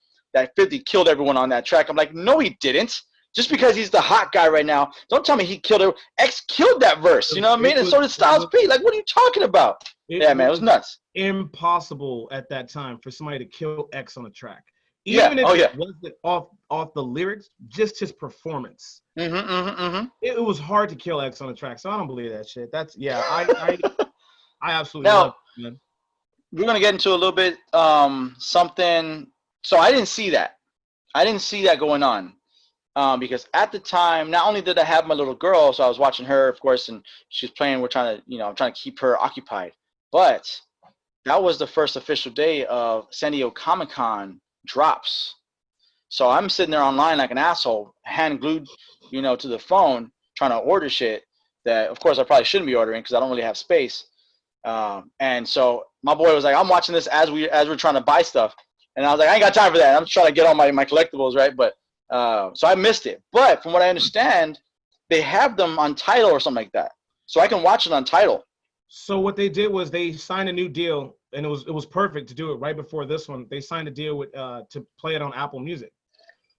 50 killed everyone on that track. I'm like, no, he didn't. Just because he's the hot guy right now, don't tell me he killed it. X killed that verse, you know what I mean? And so did Styles P. Like, what are you talking about? Yeah, man, it was nuts. Impossible at that time for somebody to kill X on a track. Even if it wasn't off the lyrics, just his performance. It was hard to kill X on a track, so I don't believe that shit. That's I absolutely love it, man. We're gonna get into a little bit something. So I didn't see that. I didn't see that going on. Because at the time, not only did I have my little girl, so I was watching her, of course, and she was playing. I'm trying to keep her occupied. But that was the first official day of San Diego Comic-Con drops. So I'm sitting there online like an asshole, hand glued, to the phone, trying to order shit that, of course, I probably shouldn't be ordering because I don't really have space. And so my boy was like, I'm watching this as we're trying to buy stuff, and I was like, I ain't got time for that. I'm just trying to get all my collectibles, right? But so I missed it. But from what I understand, they have them on Tidal or something like that. So I can watch it on Tidal. So what they did was they signed a new deal, and it was perfect to do it right before this one. They signed a deal with to play it on Apple Music.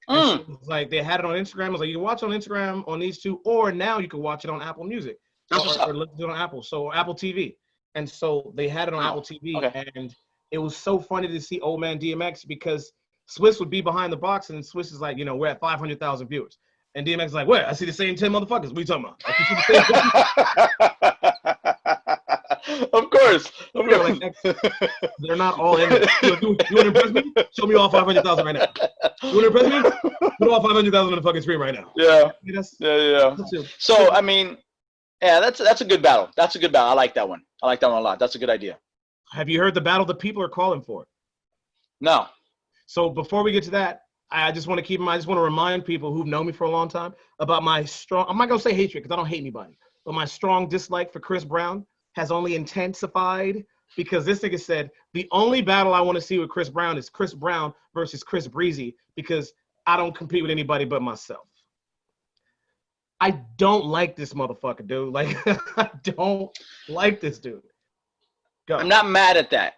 So it was like they had it on Instagram. It was like you can watch it on Instagram on these two, or now you can watch it on Apple Music. Or listen to it on Apple. So Apple TV. And so they had it on Apple TV. Okay. And it was so funny to see old man DMX because Swiss would be behind the box, and Swiss is like, we're at 500,000 viewers. And DMX is like, where? I see the same 10 motherfuckers. What are you talking about? I can see the same Of course. Like, they're not all in it. You want to impress me? Show me all 500,000 right now. You want to impress me? Put all 500,000 on the fucking screen right now. Yeah. So, I mean, yeah, that's a good battle. That's a good battle. I like that one. I like that one a lot. That's a good idea. Have you heard the battle the people are calling for? No. So before we get to that, I just want to remind people who've known me for a long time about my strong, I'm not going to say hatred because I don't hate anybody, but my strong dislike for Chris Brown has only intensified because this nigga said the only battle I want to see with Chris Brown is Chris Brown versus Chris Breezy because I don't compete with anybody but myself. I don't like this motherfucker, dude. Like, I don't like this dude. Go. I'm not mad at that.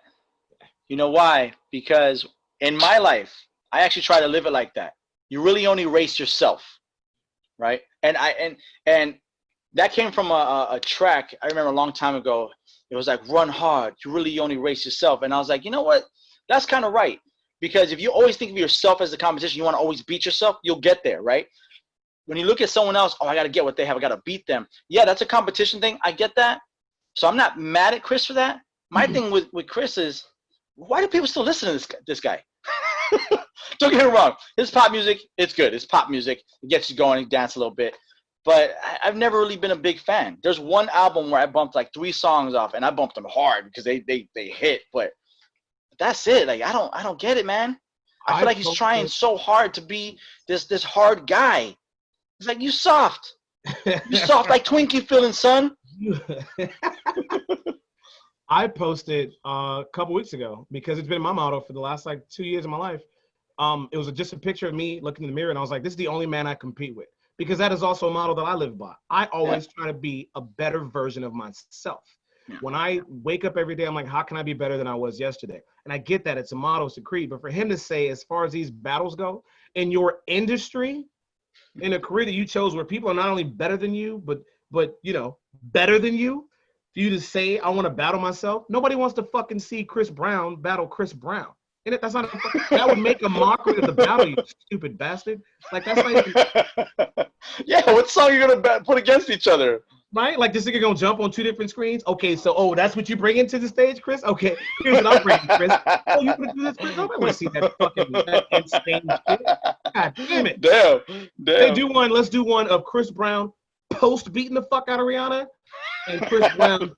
You know why? Because in my life, I actually try to live it like that. You really only race yourself, right? And that came from a track I remember a long time ago. It was like, run hard. You really only race yourself. And I was like, you know what? That's kind of right. Because if you always think of yourself as the competition, you want to always beat yourself, you'll get there, right? When you look at someone else, I got to get what they have. I got to beat them. Yeah, that's a competition thing. I get that. So I'm not mad at Chris for that. My thing with Chris is, why do people still listen to this guy? Don't get me wrong. His pop music, it's good. It's pop music. It gets you going. You dance a little bit. But I've never really been a big fan. There's one album where I bumped like 3 songs off, and I bumped them hard because they hit. But that's it. Like I don't get it, man. I feel like he's trying so hard to be this hard guy. It's like, you soft. You soft like Twinkie feeling, son. I posted a couple weeks ago because it's been my motto for the last like 2 years of my life. It was just a picture of me looking in the mirror, and I was like, this is the only man I compete with. Because that is also a model that I live by. I always try to be a better version of myself. Yeah. When I wake up every day, I'm like, how can I be better than I was yesterday? And I get that it's a model, it's a creed. But for him to say, as far as these battles go, in your industry, in a career that you chose where people are not only better than you, but better than you, for you to say, I want to battle myself, nobody wants to fucking see Chris Brown battle Chris Brown. And that's not, that would make a mockery of the battle, you stupid bastard. Like, that's not even... Yeah, what song are you going to put against each other? Right? Like, this nigga going to jump on 2 different screens? Okay, so, that's what you bring into the stage, Chris? Okay, here's what I'm bringing, Chris. Oh, you going to do this, Chris? Nobody want to see that insane shit. God damn it. Damn. Let's do one of Chris Brown post-beating the fuck out of Rihanna and Chris Brown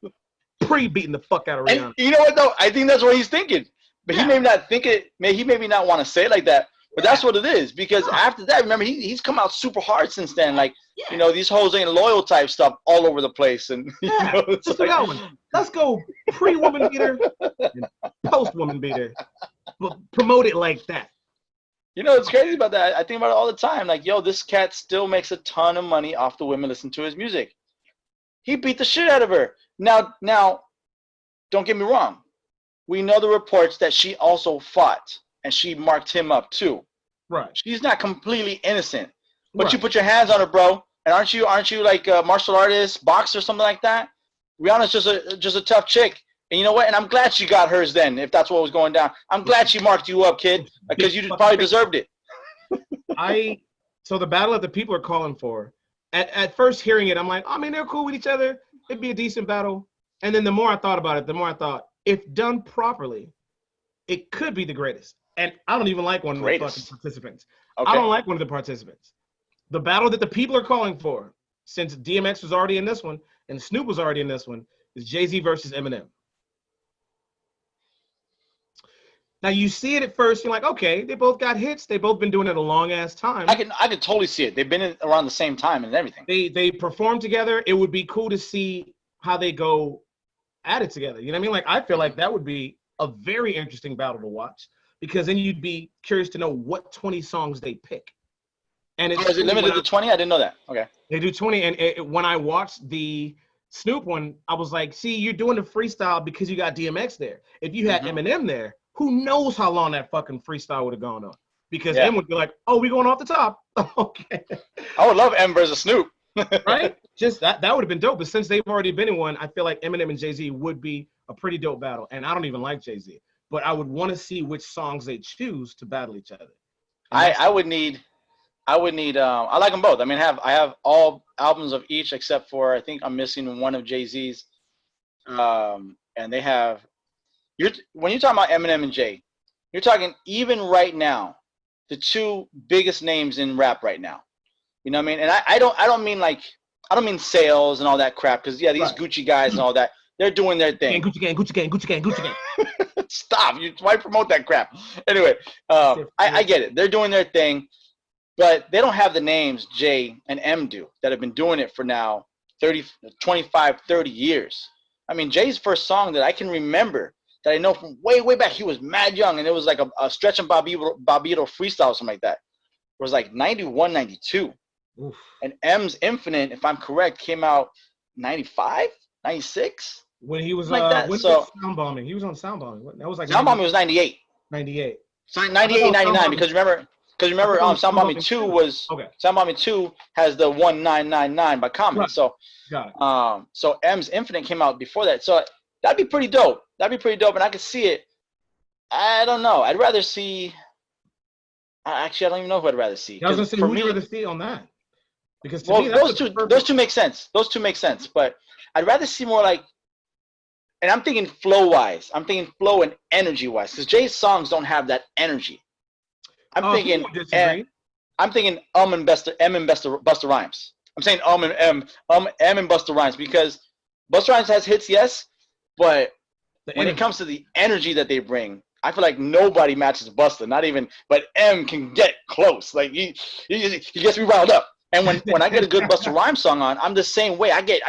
pre-beating the fuck out of Rihanna. And you know what, though? I think that's what he's thinking. But he may not think it. He maybe not want to say it like that. But that's what it is, because after that, remember, he's come out super hard since then. Like, you know, these hoes ain't loyal type stuff all over the place. And you know, it's let's like, do that one. Let's go pre-woman beater and post-woman beater. But promote it like that. you know, it's crazy about that. I think about it all the time. Like, yo, this cat still makes a ton of money off the women listening to his music. He beat the shit out of her. Now, don't get me wrong. We know the reports that she also fought and she marked him up too. Right. She's not completely innocent. But Right. you put your hands on her, bro. And aren't you like a martial artist, boxer, something like that? Rihanna's just a tough chick. And you know what? And I'm glad she got hers then, if that's what was going down. I'm glad she marked you up, kid, because you probably deserved it. So the battle that the people are calling for, at first hearing it, I'm like, I mean, they're cool with each other. It'd be a decent battle. And then the more I thought about it, the more I thought, if done properly, it could be the greatest. And I don't even like one of the fucking participants. Okay. I don't like one of the participants. The battle that the people are calling for, since DMX was already in this one and Snoop was already in this one, is Jay-Z versus Eminem. Now you see it at first, you're like, okay, they both got hits. They both been doing it a long ass time. I can totally see it. They've been around the same time and everything. They perform together. It would be cool to see how they go at it together. You know what I mean? Like, I feel like that would be a very interesting battle to watch, because then you'd be curious to know what 20 songs they pick. And it's is it limited to 20? I didn't know that. Okay. They do 20. And when I watched the Snoop one, I was like, see, you're doing the freestyle because you got DMX there. If you had Eminem there, who knows how long that fucking freestyle would have gone on? Because M would be like, oh, we going off the top. Okay. I would love M versus Snoop. Right? Just that would have been dope. But since they've already been in one, I feel like Eminem and Jay-Z would be a pretty dope battle. And I don't even like Jay-Z. But I would want to see which songs they choose to battle each other. I would need I like them both. I mean, I have all albums of each except for, I think I'm missing one of Jay-Z's. And they have, when you're talking about Eminem and Jay, you're talking even right now, the two biggest names in rap right now. You know what I mean? And I don't mean sales and all that crap, because these Gucci guys and all that, they're doing their thing. Gucci gang. Stop! Why promote that crap? Anyway, I get it. They're doing their thing, but they don't have the names Jay and M do that have been doing it for now 25, 30 years. I mean, Jay's first song that I can remember, that I know from way back, he was mad young, and it was like a Stretch and Bobbito freestyle or something like that. It was like 91, 92. Oof. And M's Infinite, if I'm correct, came out 95, 96. When he was like that. So Soundbombing, he was on Soundbombing. That was like Soundbombing was 98. 98. 98, 99. Because remember, Soundbombing 2 was Soundbombing 2 has the 1999 by Common. Right. So got it. So M's Infinite came out before that. So that'd be pretty dope. And I could see it. I don't know. I'd rather see. Actually, I don't even know who I'd rather see. I was gonna say, who would you rather see on that? Because to me, those two make sense. But I'd rather see more like. And I'm thinking flow-wise. I'm thinking flow and energy-wise, because Jay's songs don't have that energy. I'm thinking M and Busta Rhymes. I'm saying M and Busta Rhymes, because Busta Rhymes has hits, yes, but when it comes to the energy that they bring, I feel like nobody matches Busta. Not even, but M can get close. Like he gets me riled up. And when I get a good Busta Rhymes song on, I'm the same way. I get.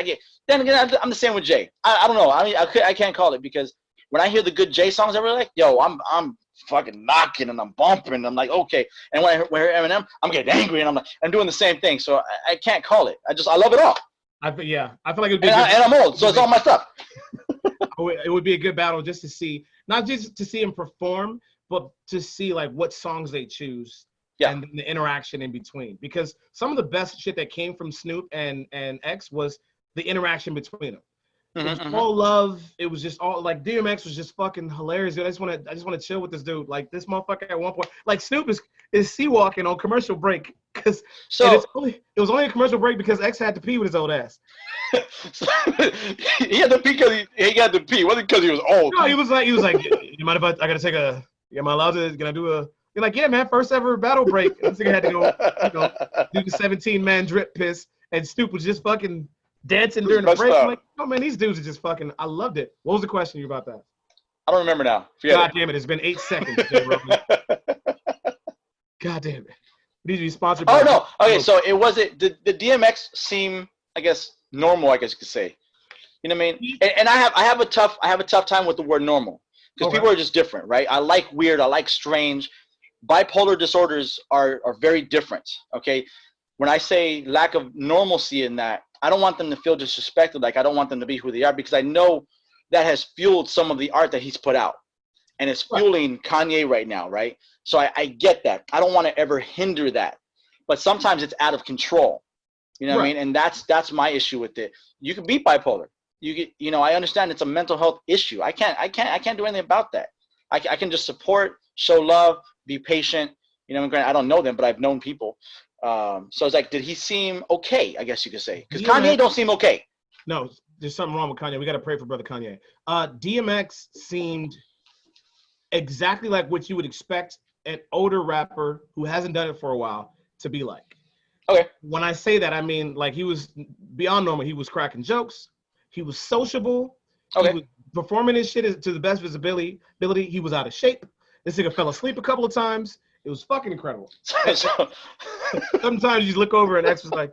Then again, I'm the same with Jay. I don't know. I mean, I can't call it, because when I hear the good Jay songs, I really like, yo, I'm fucking knocking and I'm bumping. And I'm like, okay. And when I hear Eminem, I'm getting angry and I'm doing the same thing. So I can't call it. I love it all. I feel like it would be. And I'm old, so it's all my stuff. It would be a good battle just to see, not just to see him perform, but to see like what songs they choose. Yeah. And the interaction in between, because some of the best shit that came from Snoop and X was the interaction between them. It was all love. It was just all like DMX was just fucking hilarious. I just want to chill with this dude. Like this motherfucker at one point, like Snoop is sea walking on commercial break, because it was only a commercial break because X had to pee with his old ass. He had to pee because he had to pee. It wasn't because he was old. No, he was like, you mind if I gotta take a? Am I allowed to? Can I do a? You're like, yeah, man, first ever battle break. This nigga had to go, do the 17-man drip piss, and Snoop was just fucking dancing during the break. I'm like, oh man, these dudes are just fucking. I loved it. What was the question about that? I don't remember now. God damn it, it's been 8 seconds. God damn it. We need to be sponsored Oh by. no. Okay, so it wasn't the DMX seem, I guess, normal. I guess you could say. You know what I mean? And I have a tough time with the word normal because people are just different, right? I like weird. I like strange. Bipolar disorders are very different. Okay, when I say lack of normalcy in that, I don't want them to feel disrespected. Like I don't want them to be who they are because I know that has fueled some of the art that he's put out, and it's fueling Kanye right now, right? So I get that. I don't want to ever hinder that, but sometimes it's out of control. You know what I mean? And that's my issue with it. You can be bipolar. I understand it's a mental health issue. I can't do anything about that. I can just support, show love, be patient. I don't know them, but I've known people. So it's like, did he seem okay? I guess you could say, because Kanye don't seem okay. No, there's something wrong with Kanye. We got to pray for brother Kanye. DMX seemed exactly like what you would expect an older rapper who hasn't done it for a while to be like. Okay. When I say that, I mean like he was beyond normal. He was cracking jokes. He was sociable. Okay. He was performing his shit to the best visibility. He was out of shape. This nigga fell asleep a couple of times. It was fucking incredible. Sometimes you look over and X was like,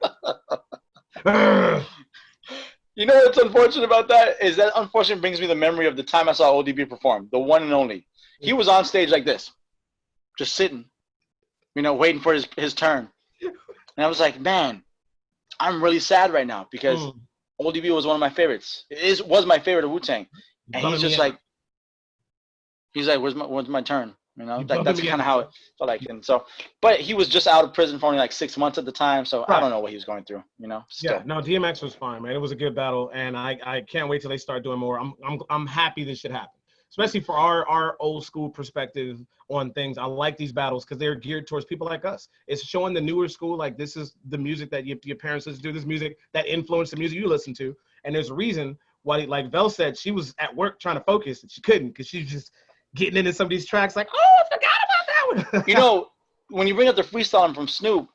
you know what's unfortunate about that is that unfortunately brings me the memory of the time I saw ODB perform, the one and only. He was on stage like this, just sitting, waiting for his turn. And I was like, man, I'm really sad right now because ODB was one of my favorites. Was my favorite of Wu-Tang. And he's just like, when's my turn? Like that's kind of how it felt like. And so, but he was just out of prison for only like 6 months at the time. So I don't know what he was going through, still. Yeah, no, DMX was fine, man. It was a good battle. And I can't wait till they start doing more. I'm happy this shit happened. Especially for our old school perspective on things. I like these battles because they're geared towards people like us. It's showing the newer school, like this is the music that your parents listen to, this music that influenced the music you listen to. And there's a reason why, like Vel said, she was at work trying to focus and she couldn't because she was just getting into some of these tracks like, oh, I forgot about that one. When you bring up the freestyling from Snoop,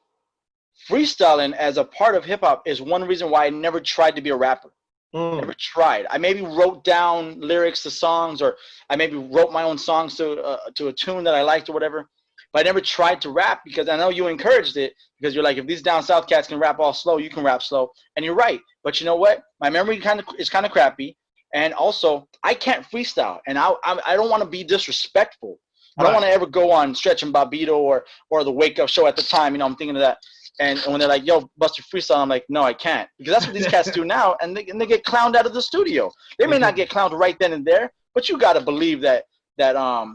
freestyling as a part of hip hop is one reason why I never tried to be a rapper. Never tried. I maybe wrote down lyrics to songs, or I maybe wrote my own songs to a tune that I liked or whatever. But I never tried to rap because I know you encouraged it because you're like, if these down south cats can rap all slow, you can rap slow, and you're right. But you know what? My memory is kind of crappy, and also I can't freestyle, and I don't want to be disrespectful. I don't want to ever go on Stretch and Bobbito or the Wake Up Show at the time. I'm thinking of that. And when they're like, yo, Buster freestyle, I'm like, no, I can't. Because that's what these cats do now, and they get clowned out of the studio. They may not get clowned right then and there, but you got to believe that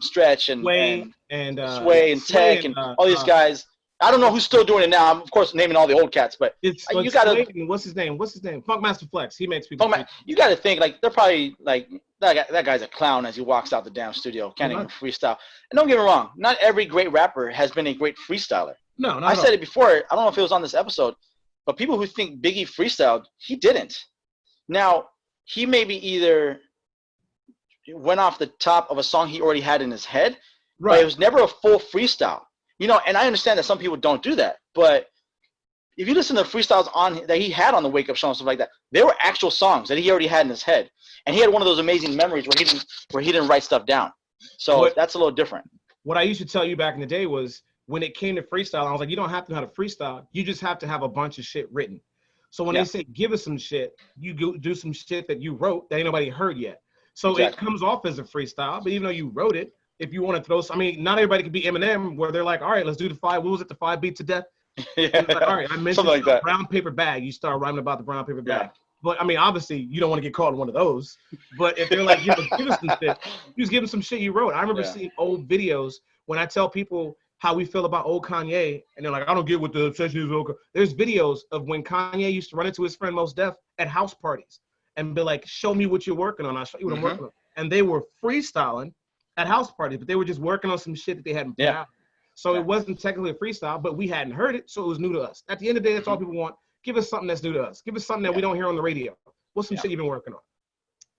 Stretch and Sway and Tech and all these guys, I don't know who's still doing it now. I'm, of course, naming all the old cats, but you got to. What's his name? Funkmaster Flex. He makes people. You got to think, like, they're probably, like, that guy's a clown as he walks out the damn studio. Can't even freestyle. And don't get me wrong, not every great rapper has been a great freestyler. No, I said it before. I don't know if it was on this episode, but people who think Biggie freestyled, he didn't. Now, he maybe either went off the top of a song he already had in his head, but it was never a full freestyle. And I understand that some people don't do that, but if you listen to the freestyles that he had on the Wake Up Show and stuff like that, they were actual songs that he already had in his head, and he had one of those amazing memories where he didn't write stuff down. So that's a little different. What I used to tell you back in the day was, when it came to freestyle, I was like, you don't have to know how to freestyle. You just have to have a bunch of shit written. So when they say, give us some shit, you go do some shit that you wrote that ain't nobody heard yet. So it comes off as a freestyle, but even though you wrote it, if you want to throw, not everybody can be Eminem where they're like, all right, let's do the 5 beats to death. Like, all right, I mentioned like that. Brown paper bag. You start rhyming about the brown paper bag. But obviously you don't want to get caught in one of those. But if they're like, give us some shit, you just give them some shit you wrote. I remember seeing old videos when I tell people how we feel about old Kanye, and they're like, I don't get what the obsession is with old Kanye. There's videos of when Kanye used to run into his friend Mos Def at house parties and be like, show me what you're working on. I'll show you what I'm working on. And they were freestyling at house parties, but they were just working on some shit that they hadn't put out. So it wasn't technically a freestyle, but we hadn't heard it, so it was new to us. At the end of the day, that's all people want. Give us something that's new to us. Give us something that we don't hear on the radio. What's some shit you've been working on?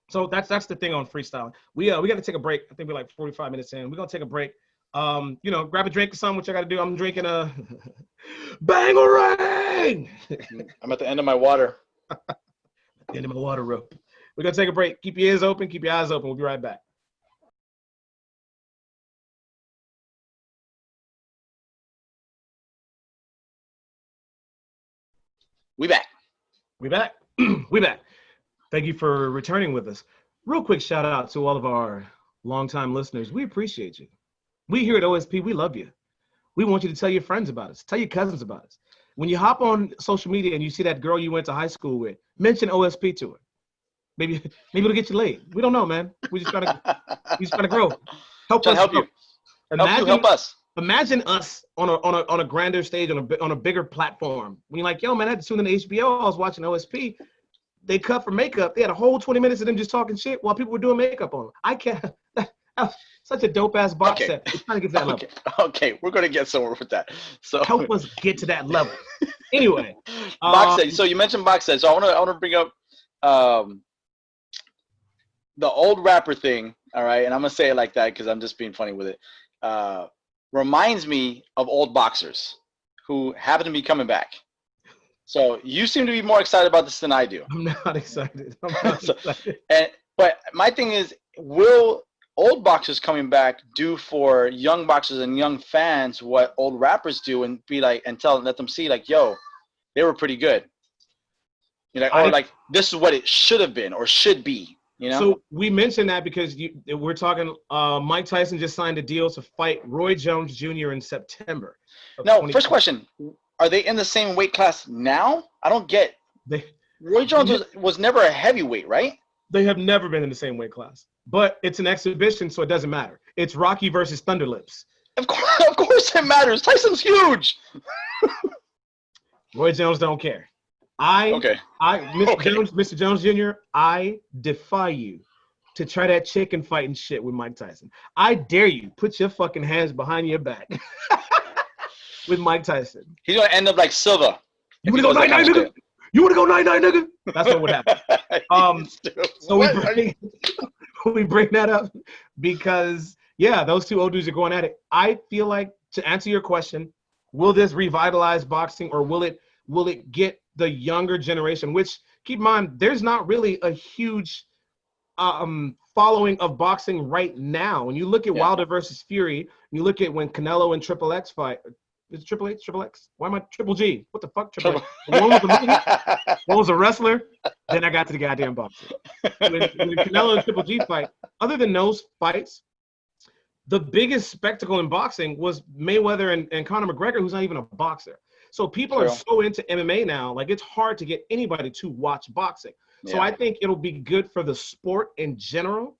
So that's the thing on freestyling. We got to take a break. I think we're like 45 minutes in. We're gonna take a break. Grab a drink or something, which I got to do. I'm drinking a Bangarang. I'm at the end of my water. At the end of my water rope. We're going to take a break. Keep your ears open. Keep your eyes open. We'll be right back. We back. We back. We back. Thank you for returning with us. Real quick shout out to all of our longtime listeners. We appreciate you. We here at OSP, we love you. We want you to tell your friends about us. Tell your cousins about us. When you hop on social media and you see that girl you went to high school with, mention OSP to her. Maybe it'll get you laid. We don't know, man. We just trying to grow. Help Trying us to help grow. you. Help us. Imagine us on a grander stage, on a bigger platform. When you're like, yo, man, I had to tune in to HBO. I was watching OSP. They cut for makeup. They had a whole 20 minutes of them just talking shit while people were doing makeup on them. I can't. Such a dope ass box set. We're trying to get to that level. Okay, we're gonna get somewhere with that. So help us get to that level. Anyway, box set. So you mentioned box set. So I want to bring up the old rapper thing. All right, and I'm gonna say it like that because I'm just being funny with it. Reminds me of old boxers who happen to be coming back. So you seem to be more excited about this than I do. I'm not excited. Excited. But my thing is, will old boxers coming back do for young boxers and young fans what old rappers do and be like, and let them see like, yo, they were pretty good. You know, or like this is what it should have been or should be. You know. So we mentioned that because we're talking. Mike Tyson just signed a deal to fight Roy Jones Jr. in September. Now, first question: are they in the same weight class now? I don't get. Roy Jones was never a heavyweight, right? They have never been in the same weight class, but it's an exhibition, so it doesn't matter. It's Rocky versus Thunderlips. Of course, it matters. Tyson's huge. Roy Jones don't care. Mr. Jones Jr., I defy you to try that chicken fighting shit with Mike Tyson. I dare you. Put your fucking hands behind your back with Mike Tyson. He's going to end up like Silva. You want to go 9-9, nigga? You want to go 9-9, nigga? That's what would happen. So we bring that up because, yeah, those two old dudes are going at it. I feel like, to answer your question, will this revitalize boxing or will it get the younger generation, which, keep in mind, there's not really a huge following of boxing right now. When you look at Wilder versus Fury, you look at when Canelo and Triple X fight. Is it Triple H? Triple X? Why am I Triple G? What the fuck? Triple X. One was a movie, one was a wrestler. Then I got to the goddamn boxing. When Canelo and Triple G fight, other than those fights, the biggest spectacle in boxing was Mayweather and Conor McGregor, who's not even a boxer. So people are so into MMA now, like it's hard to get anybody to watch boxing. So I think it'll be good for the sport in general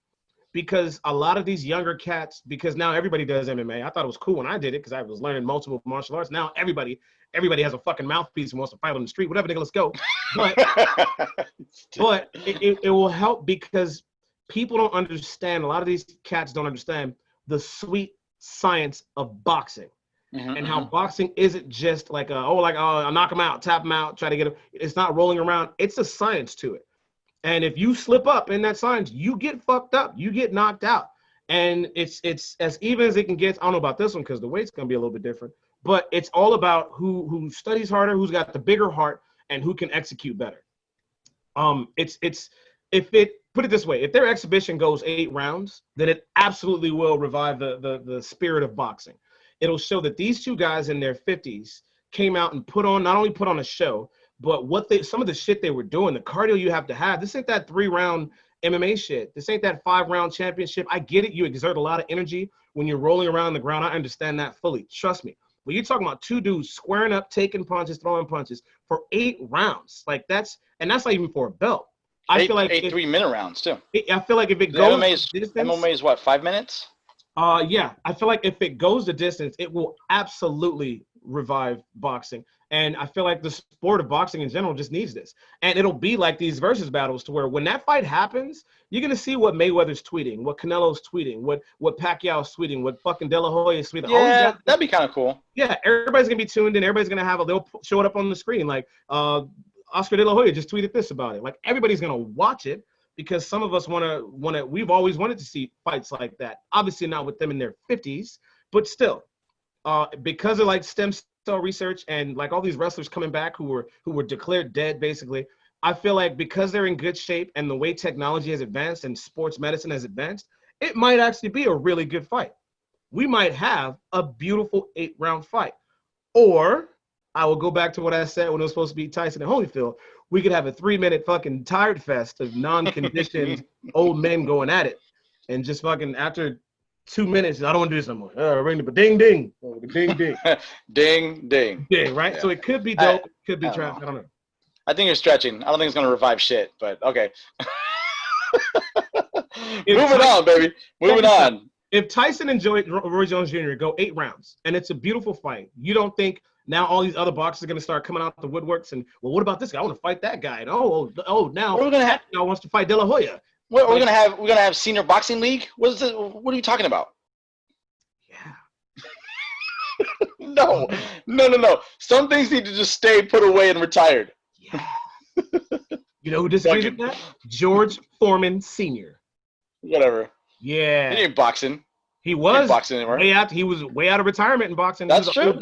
because a lot of these younger cats, because now everybody does MMA. I thought it was cool when I did it because I was learning multiple martial arts. Now everybody has a fucking mouthpiece and wants to fight on the street. Whatever, nigga, let's go. But it will help because people don't understand. A lot of these cats don't understand the sweet science of boxing. And how boxing isn't just like I'll knock him out, tap him out, try to get him. It's not rolling around. It's a science to it. And if you slip up in that science, you get fucked up. You get knocked out. And it's as even as it can get. I don't know about this one because the weight's gonna be a little bit different. But it's all about who studies harder, who's got the bigger heart, and who can execute better. Put it this way, if their exhibition goes 8 rounds, then it absolutely will revive the spirit of boxing. It'll show that these two guys in their 50s came out and not only put on a show, but some of the shit they were doing, the cardio you have to have. This ain't that 3-round MMA shit. This ain't that 5-round championship. I get it. You exert a lot of energy when you're rolling around the ground. I understand that fully. Trust me. But you're talking about 2 dudes squaring up, taking punches, throwing punches for 8 rounds. Like that's not even for a belt. I feel like 8 3-minute rounds too. I feel like if it goes MMA is what, 5 minutes? Yeah, I feel like if it goes the distance, it will absolutely revive boxing. And I feel like the sport of boxing in general just needs this. And it'll be like these versus battles to where when that fight happens, you're going to see what Mayweather's tweeting, what Canelo's tweeting, what Pacquiao's tweeting, what fucking De La Hoya's tweeting. Yeah, that'd be kind of cool. Yeah, everybody's going to be tuned in. Everybody's going to they'll show it up on the screen. Like Oscar De La Hoya just tweeted this about it. Like everybody's going to watch it. Because some of us we've always wanted to see fights like that. Obviously not with them in their 50s, but still, because of like stem cell research and like all these wrestlers coming back who were declared dead, basically, I feel like because they're in good shape and the way technology has advanced and sports medicine has advanced, it might actually be a really good fight. We might have a beautiful 8-round fight, or I will go back to what I said when it was supposed to be Tyson and Holyfield. We could have a 3-minute fucking tired fest of non-conditioned old men going at it. And just fucking after 2 minutes, I don't want to do this no more. Ring the ding, ding. Ding, ding. Ding, ding. Ding, right? Yeah. So it could be dope. It could be trash. I don't know. I think you're stretching. I don't think it's going to revive shit, but okay. Moving on, baby. Moving on. If Tyson and Roy Jones Jr. go 8 rounds, and it's a beautiful fight, you don't think now all these other boxers are going to start coming out the woodworks and, well, what about this guy? I want to fight that guy. And now we're gonna have now wants to fight De La Hoya. We're gonna have senior boxing league. What are you talking about? Yeah. No. Some things need to just stay put away and retired. Yeah. You know who disagrees with that? George Foreman Sr. Whatever. Yeah. He ain't boxing. He was boxing anymore. He was way out of retirement in boxing. That's true.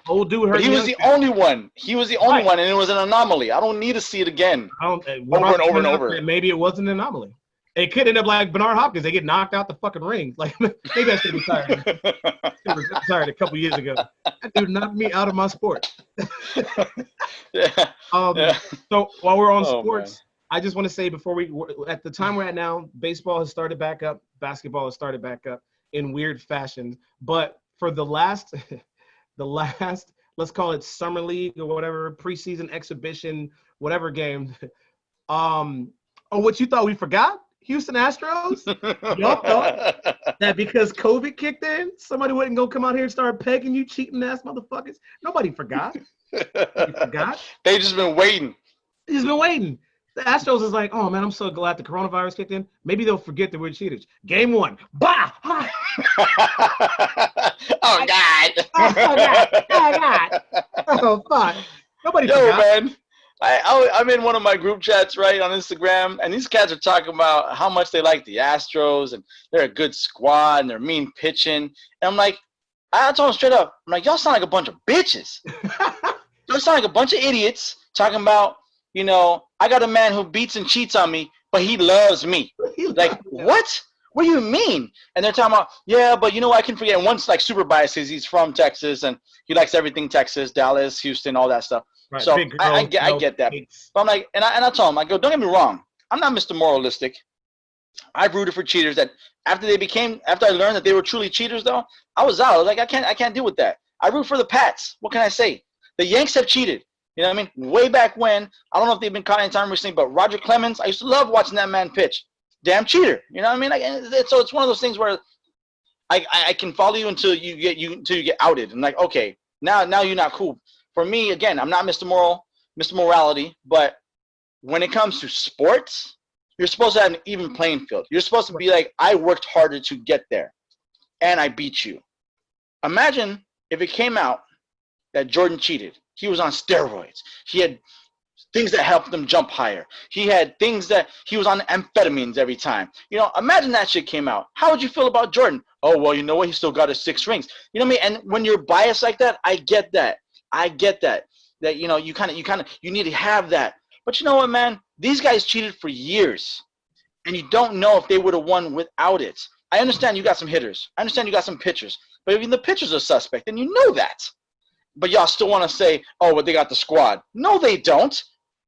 Old dude. But he was the only one. He was the only one, and it was an anomaly. I don't need to see it again. Over and over. Maybe it wasn't an anomaly. It could end up like Bernard Hopkins. They get knocked out the fucking ring. Like, maybe I should be retired. I was retired a couple years ago. That dude knocked me out of my sport. Yeah. So while we're on sports, man. I just want to say before at the time we're at now, baseball has started back up, basketball has started back up in weird fashion. But for the last, let's call it summer league or whatever, preseason exhibition, whatever game. What you thought we forgot? Houston Astros? Y'all thought that because COVID kicked in, somebody wouldn't go come out here and start pegging you cheating ass motherfuckers? Nobody forgot. They just been waiting. He's been waiting. The Astros is like, oh man, I'm so glad the coronavirus kicked in. Maybe they'll forget that we're cheaters. Game 1. Bah! Oh God. Oh God. Oh fuck. Nobody forgot. Man. I'm in one of my group chats, right, on Instagram, and these cats are talking about how much they like the Astros, and they're a good squad, and they're mean pitching. And I'm like, I told them straight up, I'm like, y'all sound like a bunch of bitches. Y'all sound like a bunch of idiots talking about, I got a man who beats and cheats on me, but he loves me. Like, what? What do you mean? And they're talking about, yeah, but I can forget. And one's like super biased because he's from Texas, and he likes everything Texas, Dallas, Houston, all that stuff. Right, so I get that. But I'm like, and I told him, I go, don't get me wrong. I'm not Mr. Moralistic. I've rooted for cheaters that after I learned that they were truly cheaters, though, I was out. I was like, I can't deal with that. I root for the Pats. What can I say? The Yanks have cheated. You know what I mean? Way back when, I don't know if they've been caught any time recently, but Roger Clemens, I used to love watching that man pitch. Damn cheater. You know what I mean? So it's one of those things where I can follow you until you get outed. And like, okay, now you're not cool. For me, again, I'm not Mr. Morality, but when it comes to sports, you're supposed to have an even playing field. You're supposed to be like, I worked harder to get there, and I beat you. Imagine if it came out that Jordan cheated. He was on steroids. He had things that helped him jump higher. He had things that he was on amphetamines every time. Imagine that shit came out. How would you feel about Jordan? Oh, well, you know what? He still got his 6 rings. You know what I mean? And when you're biased like that, I get that. That you need to have that. But you know what, man? These guys cheated for years, and you don't know if they would have won without it. I understand you got some hitters. I understand you got some pitchers, but even the pitchers are suspect, and you know that. But y'all still want to say, oh, well, they got the squad. No, they don't.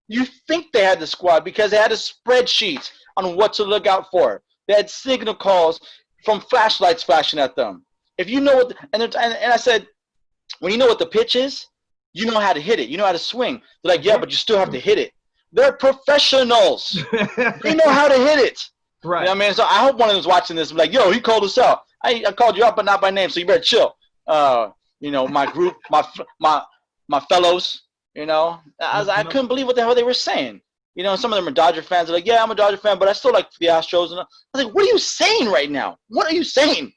You think they had the squad because they had a spreadsheet on what to look out for. They had signal calls from flashlights flashing at them. If you know what, and I said, when you know what the pitch is, you know how to hit it. You know how to swing. They're like, yeah, but you still have to hit it. They're professionals. They know how to hit it. Right. You know what I mean? So I hope one of them's watching this and be like, yo, he called us out. I called you out, but not by name, so you better chill. My group, my fellows, I couldn't believe what the hell they were saying. Some of them are Dodger fans. They're like, yeah, I'm a Dodger fan, but I still like the Astros. And I was like, what are you saying right now? What are you saying?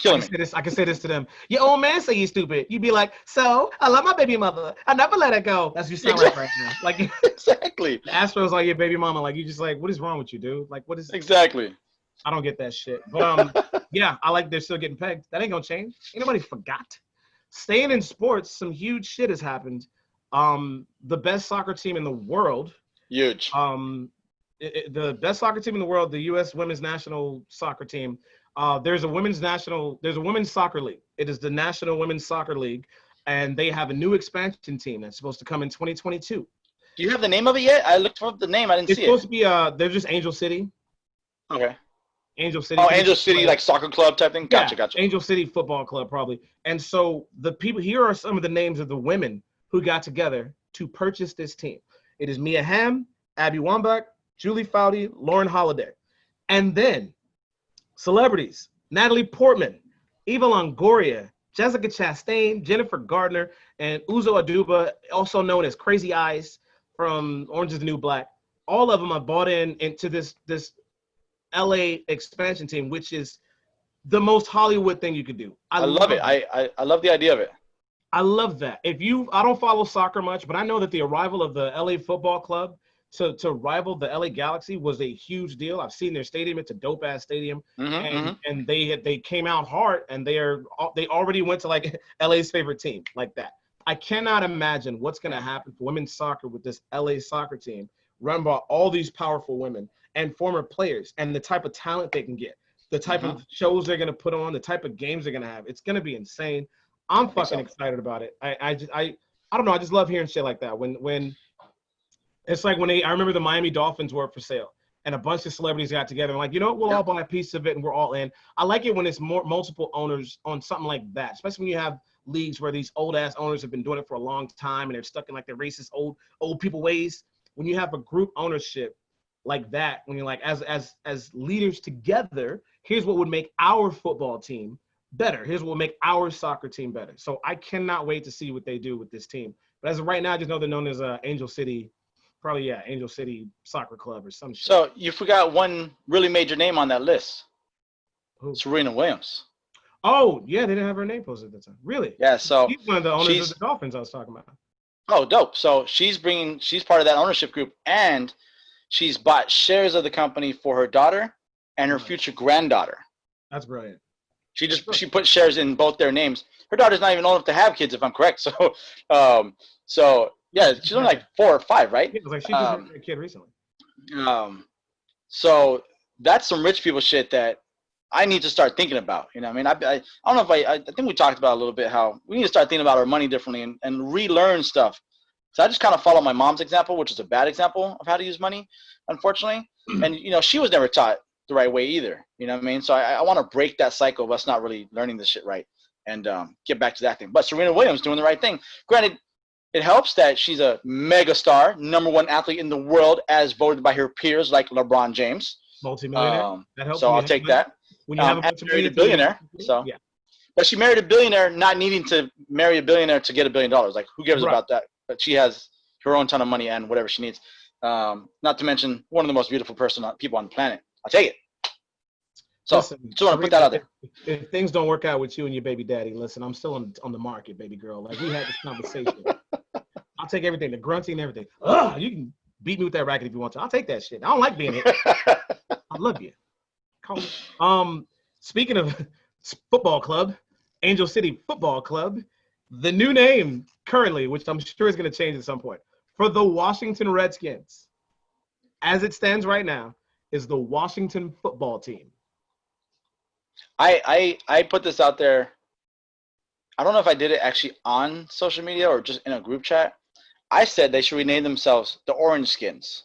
Killing me. I can say this to them. Your old man say you stupid. You'd be like, so I love my baby mother. I never let her go. That's what you sound like right now. Like exactly. The Astros are your baby mama. Like you just like, what is wrong with you, dude? Like what is exactly? I don't get that shit. But yeah, I like they're still getting pegged. That ain't gonna change. Ain't nobody forgot. Staying in sports, some huge shit has happened. The best soccer team in the world. Huge. The best soccer team in the world, the U.S. women's national soccer team. There's a women's soccer league. It is the National Women's Soccer League. and they have a new expansion team that's supposed to come in 2022. Do you have the name of it yet? I looked up the name. I didn't It's see supposed it. to be they're just Angel City. Okay. Angel City. Oh, Angel City, like soccer club type thing? Gotcha, Yeah, gotcha. Angel City Football Club, probably. And so the people here are some of the names of the women who got together to purchase this team. It is Mia Hamm, Abby Wambach, Julie Foudy, Lauren Holiday. And then celebrities, Natalie Portman, Eva Longoria, Jessica Chastain, Jennifer Gardner, and Uzo Aduba, also known as Crazy Eyes from Orange is the New Black. All of them are bought into this LA expansion team, which is the most Hollywood thing you could do. I love it. I love the idea of it. I love that. I don't follow soccer much, but I know that the arrival of the LA Football Club to rival the LA Galaxy was a huge deal. I've seen their stadium; it's a dope ass stadium, and they came out hard, and they already went to like LA's favorite team like that. I cannot imagine what's going to happen for women's soccer with this LA soccer team run by all these powerful women and former players, and the type of talent they can get, the type of shows they're going to put on, the type of games they're going to have. It's going to be insane. I'm fucking excited about it. I don't know. I just love hearing shit like that. When it's like I remember the Miami Dolphins were up for sale, and a bunch of celebrities got together and like, you know what, we'll all buy a piece of it and we're all in. I like it when it's multiple owners on something like that, especially when you have leagues where these old ass owners have been doing it for a long time and they're stuck in like their racist old people ways. When you have a group ownership like that, when you're like as leaders together, here's what would make our football team better. Here's what will make our soccer team better. So I cannot wait to see what they do with this team. But as of right now, I just know they're known as Angel City, Angel City Soccer Club or some shit. So you forgot one really major name on that list. Who? Serena Williams. Oh, yeah, they didn't have her name posted at the time. Really? Yeah, so she's one of the owners of the Dolphins I was talking about. Oh, dope. So she's part of that ownership group, and she's bought shares of the company for her daughter and her future granddaughter. That's brilliant. She put shares in both their names. Her daughter's not even old enough to have kids, if I'm correct. So, yeah, she's only like 4 or 5, right? Yeah, it was like she just had a kid recently. So that's some rich people shit that I need to start thinking about. You know what I mean? I don't know if I think we talked about a little bit how we need to start thinking about our money differently and relearn stuff. So I just kind of follow my mom's example, which is a bad example of how to use money, unfortunately. And, you know, she was never taught the right way either. You know what I mean? So I want to break that cycle of us not really learning this shit right and get back to that thing. But Serena Williams doing the right thing. Granted, it helps that she's a mega star, #1 athlete in the world as voted by her peers like LeBron James. Multi-millionaire. That helps. So I'll take that. When you have married a billionaire. So, yeah. But she married a billionaire, not needing to marry a billionaire to get $1 billion. Like, who cares about that? But she has her own ton of money and whatever she needs. Not to mention one of the most beautiful people on the planet. I'll take it. So, just want to put that out there. If things don't work out with you and your baby daddy, listen, I'm still on the market, baby girl. Like, we had this conversation. I'll take everything, the grunting and everything. You can beat me with that racket if you want to. I'll take that shit. I don't like being hit. I love you. Speaking of football club, Angel City Football Club, the new name currently, which I'm sure is going to change at some point, for the Washington Redskins, as it stands right now, is the Washington Football Team. I put this out there. I don't know if I did it actually on social media or just in a group chat. I said they should rename themselves the Orange Skins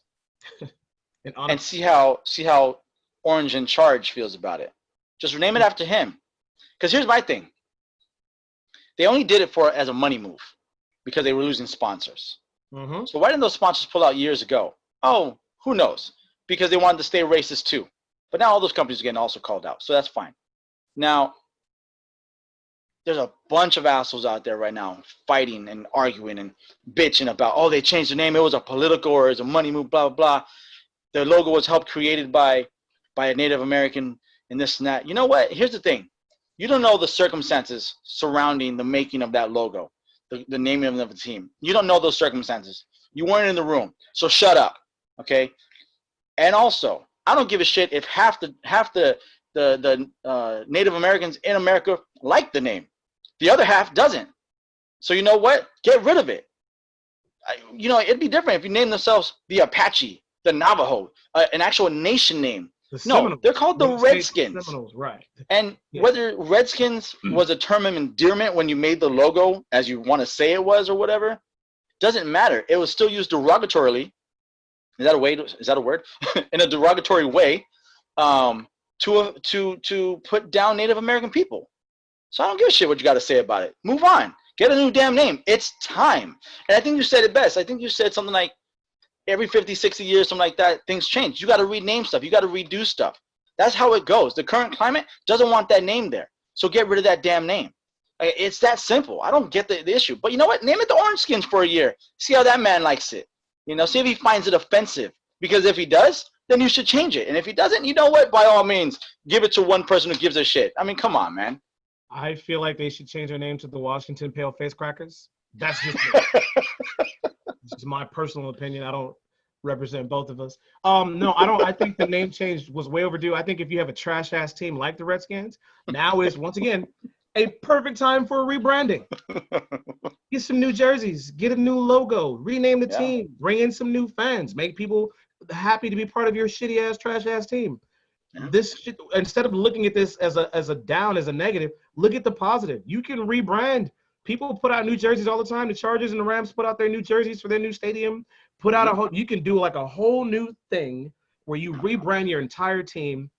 and see how Orange in Charge feels about it. Just rename it after him. Because here's my thing. They only did it as a money move because they were losing sponsors. Mm-hmm. So why didn't those sponsors pull out years ago? Oh, who knows? Because they wanted to stay racist too. But now all those companies are getting also called out. So that's fine. Now, there's a bunch of assholes out there right now fighting and arguing and bitching about, oh, they changed the name. It was a political or it was a money move, blah, blah, blah. The logo was helped created by a Native American and this and that. You know what? Here's the thing. You don't know the circumstances surrounding the making of that logo, the naming of the team. You don't know those circumstances. You weren't in the room. So shut up, okay? And also, I don't give a shit if half the Native Americans in America like the name. The other half doesn't. So you know what? Get rid of it. It'd be different if you named themselves the Apache, the Navajo, an actual nation name. The No, Seminoles. they're called the North State Redskins. Seminoles, right. And Yeah. whether Redskins was a term of endearment when you made the logo, as you want to say it was or whatever, doesn't matter. It was still used derogatorily. Is that a way? Is that a word? In a derogatory way, to put down Native American people. So I don't give a shit what you got to say about it. Move on. Get a new damn name. It's time. And I think you said it best. I think you said something like every 50, 60 years, something like that, things change. You got to rename stuff. You got to redo stuff. That's how it goes. The current climate doesn't want that name there. So get rid of that damn name. It's that simple. I don't get the issue. But you know what? Name it the Orange Skins for a year. See how that man likes it. You know, see if he finds it offensive. Because if he does, then you should change it. And if he doesn't, you know what? By all means, give it to one person who gives a shit. I mean, come on, man. I feel like they should change their name to the Washington Pale Face Crackers. That's just me. This is my personal opinion. I don't represent both of us. No, I don't. I think the name change was way overdue. I think if you have a trash ass team like the Redskins, now is once again a perfect time for rebranding. Get some new jerseys, get a new logo, rename the team, bring in some new fans, make people happy to be part of your shitty ass trash ass team. Yeah. This shit, instead of looking at this as a down, as a negative, look at the positive. You can rebrand. People put out new jerseys all the time. The Chargers and the Rams put out their new jerseys for their new stadium. Put out a whole. You can do like a whole new thing where you rebrand your entire team.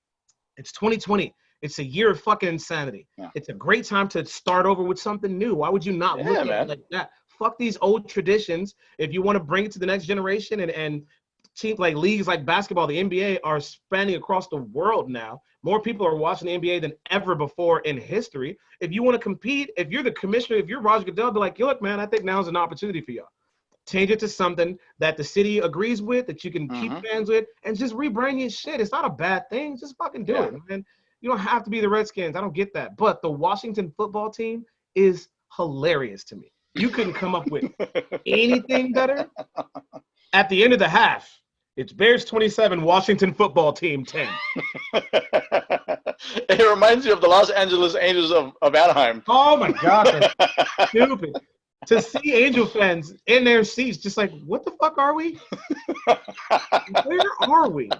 It's 2020. It's a year of fucking insanity. Yeah. It's a great time to start over with something new. Why would you not look at it like that? Fuck these old traditions. If you want to bring it to the next generation and teams like leagues like basketball, the NBA are spanning across the world now. More people are watching the NBA than ever before in history. If you want to compete, if you're the commissioner, if you're Roger Goodell, be like, look, man, I think now's an opportunity for y'all. Change it to something that the city agrees with, that you can keep fans with, and just rebrand your shit. It's not a bad thing. Just fucking do it, man. You don't have to be the Redskins. I don't get that. But the Washington football team is hilarious to me. You couldn't come up with anything better. At the end of the half, it's Bears 27, Washington football team 10. It reminds me of the Los Angeles Angels of Anaheim. Oh, my God. That's stupid. To see Angel fans in their seats, just like, what the fuck are we? Where are we?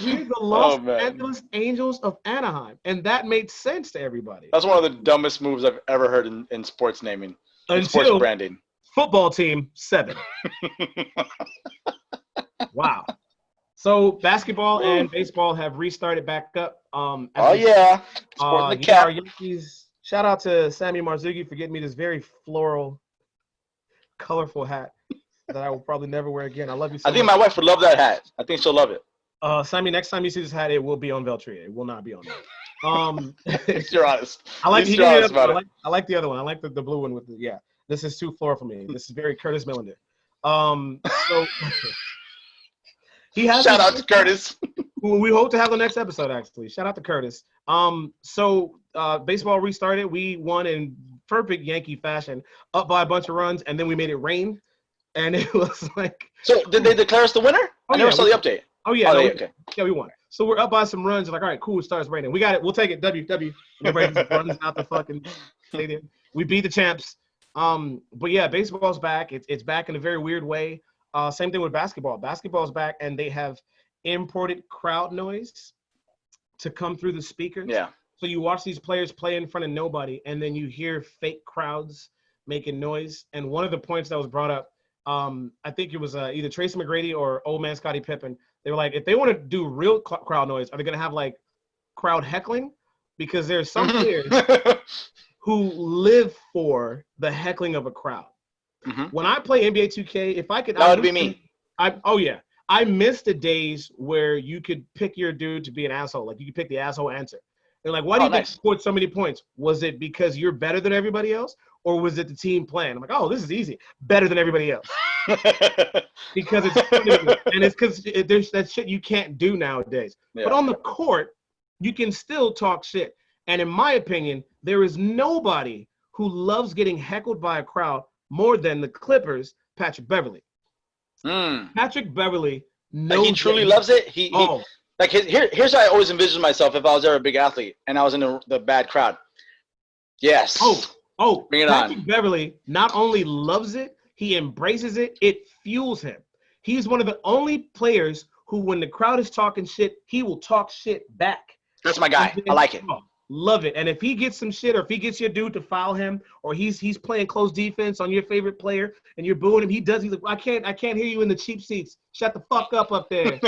We're the Los Angeles Angels of Anaheim. And that made sense to everybody. That's one of the dumbest moves I've ever heard in sports naming. Sports branding. Football team 7. Wow. So basketball and baseball have restarted back up. Sporting the cap. Our Yankees, shout out to Sammy Marzuki for getting me this very floral, colorful hat that I will probably never wear again. I love you so much. I think my wife would love that hat. I think she'll love it. Sammy, next time you see this hat, it will be on Veltria. It will not be on there. You're honest. I like the other one. I like the other one. I like the blue one with the This is too floral for me. This is very Curtis Millender. So he has shout out to Curtis. Who we hope to have the next episode, actually. Shout out to Curtis. So baseball restarted. We won in perfect Yankee fashion, up by a bunch of runs, and then we made it rain. And it was like. So did they declare us the winner? I never saw the update. Oh yeah, okay. Yeah, we won. So we're up by some runs. Like, all right, cool. It starts raining. We got it. We'll take it. W. Everybody just runs out the fucking stadium. We beat the champs. But yeah, baseball's back. It's back in a very weird way. Same thing with basketball. Basketball's back, and they have imported crowd noise to come through the speakers. Yeah. So you watch these players play in front of nobody, and then you hear fake crowds making noise. And one of the points that was brought up, I think it was either Tracy McGrady or old man Scottie Pippen. They were like, if they want to do real crowd noise, are they going to have like crowd heckling? Because there's some players who live for the heckling of a crowd. When I play NBA 2K, if I could, that would be me. I miss the days where you could pick your dude to be an asshole. Like you could pick the asshole answer. They're like, why do you think you scored so many points? Was it because you're better than everybody else, or was it the team playing? I'm like, oh, this is easy. Better than everybody else. Because it's funny, and it's because there's that shit you can't do nowadays. Yeah. But on the court, you can still talk shit. And in my opinion, there is nobody who loves getting heckled by a crowd more than the Clippers, Patrick Beverley. Patrick Beverley knows like he truly loves it. Here's how I always envisioned myself if I was ever a big athlete and I was in the bad crowd. Yes. Bring it Patrick on. Beverley not only loves it, he embraces it. It fuels him. He's one of the only players who, when the crowd is talking shit, he will talk shit back. That's my guy. I like it. Love it. And if he gets some shit, or if he gets your dude to foul him, or he's playing close defense on your favorite player and you're booing him, he's like, I can't hear you in the cheap seats. Shut the fuck up there.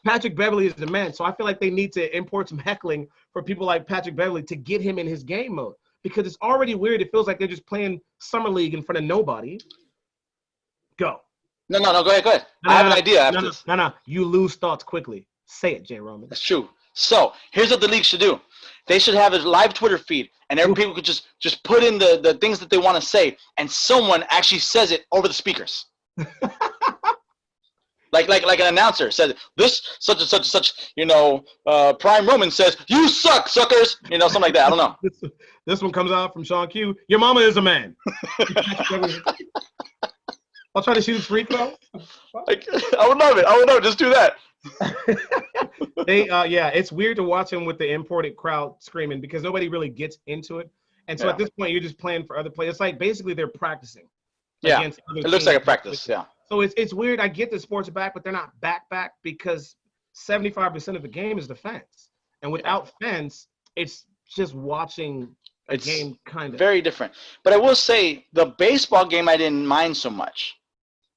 Patrick Beverley is the man. So I feel like they need to import some heckling for people like Patrick Beverley to get him in his game mode, because it's already weird. It feels like they're just playing summer league in front of nobody. Go. No. Go ahead. I have an idea after this. No. You lose thoughts quickly. Say it, Jay Roman. That's true. So here's what the league should do. They should have a live Twitter feed, and every people could just put in the things that they want to say, and someone actually says it over the speakers. like an announcer says, this such and such and such, Prime Roman says, you suck, suckers. Something like that. I don't know. This one comes out from Shaun Q. Your mama is a man. I'll try to shoot free throw. I would love it. Just do that. It's weird to watch him with the imported crowd screaming, because nobody really gets into it. And so at this point, you're just playing for other players. It's like basically they're practicing. Yeah, it looks like a practice. Yeah. So it's weird. I get the sports back, but they're not back because 75% of the game is the fans. And without fans, it's just watching a game kind of. Very different. But I will say the baseball game I didn't mind so much,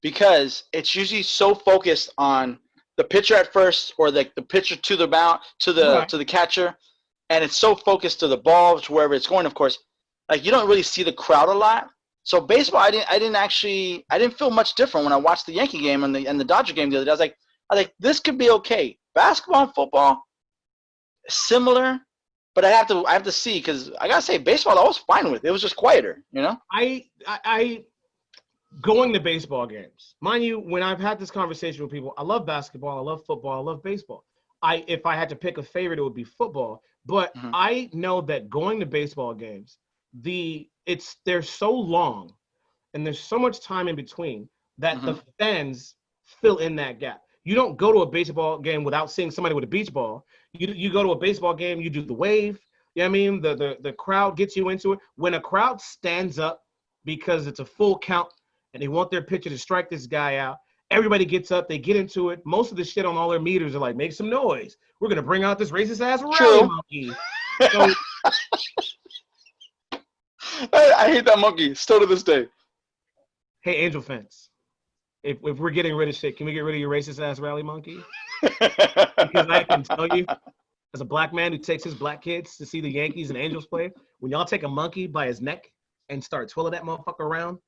because it's usually so focused on the pitcher at first, or the pitcher to the mound, to the catcher, and it's so focused to the ball, to wherever it's going. Of course, like you don't really see the crowd a lot. So baseball, I didn't feel much different when I watched the Yankee game and the Dodger game the other day. I was like, this could be okay. Basketball and football, similar, but I have to see, because I gotta say, baseball I was fine with. It was just quieter, I going to baseball games, mind you, when I've had this conversation with people, I love basketball, I love football, I love baseball. If I had to pick a favorite, it would be football. But I know that going to baseball games, they're so long and there's so much time in between that the fans fill in that gap. You don't go to a baseball game without seeing somebody with a beach ball. You go to a baseball game, you do the wave. You know what I mean? The crowd gets you into it. When a crowd stands up because it's a full count and they want their pitcher to strike this guy out, everybody gets up, they get into it. Most of the shit on all their meters are like, make some noise. We're going to bring out this racist ass rally monkey. So, I hate that monkey still to this day. Hey, Angel fans, if we're getting rid of shit, can we get rid of your racist ass rally monkey? Because I can tell you, as a black man who takes his black kids to see the Yankees and Angels play, when y'all take a monkey by his neck and start twirling that motherfucker around,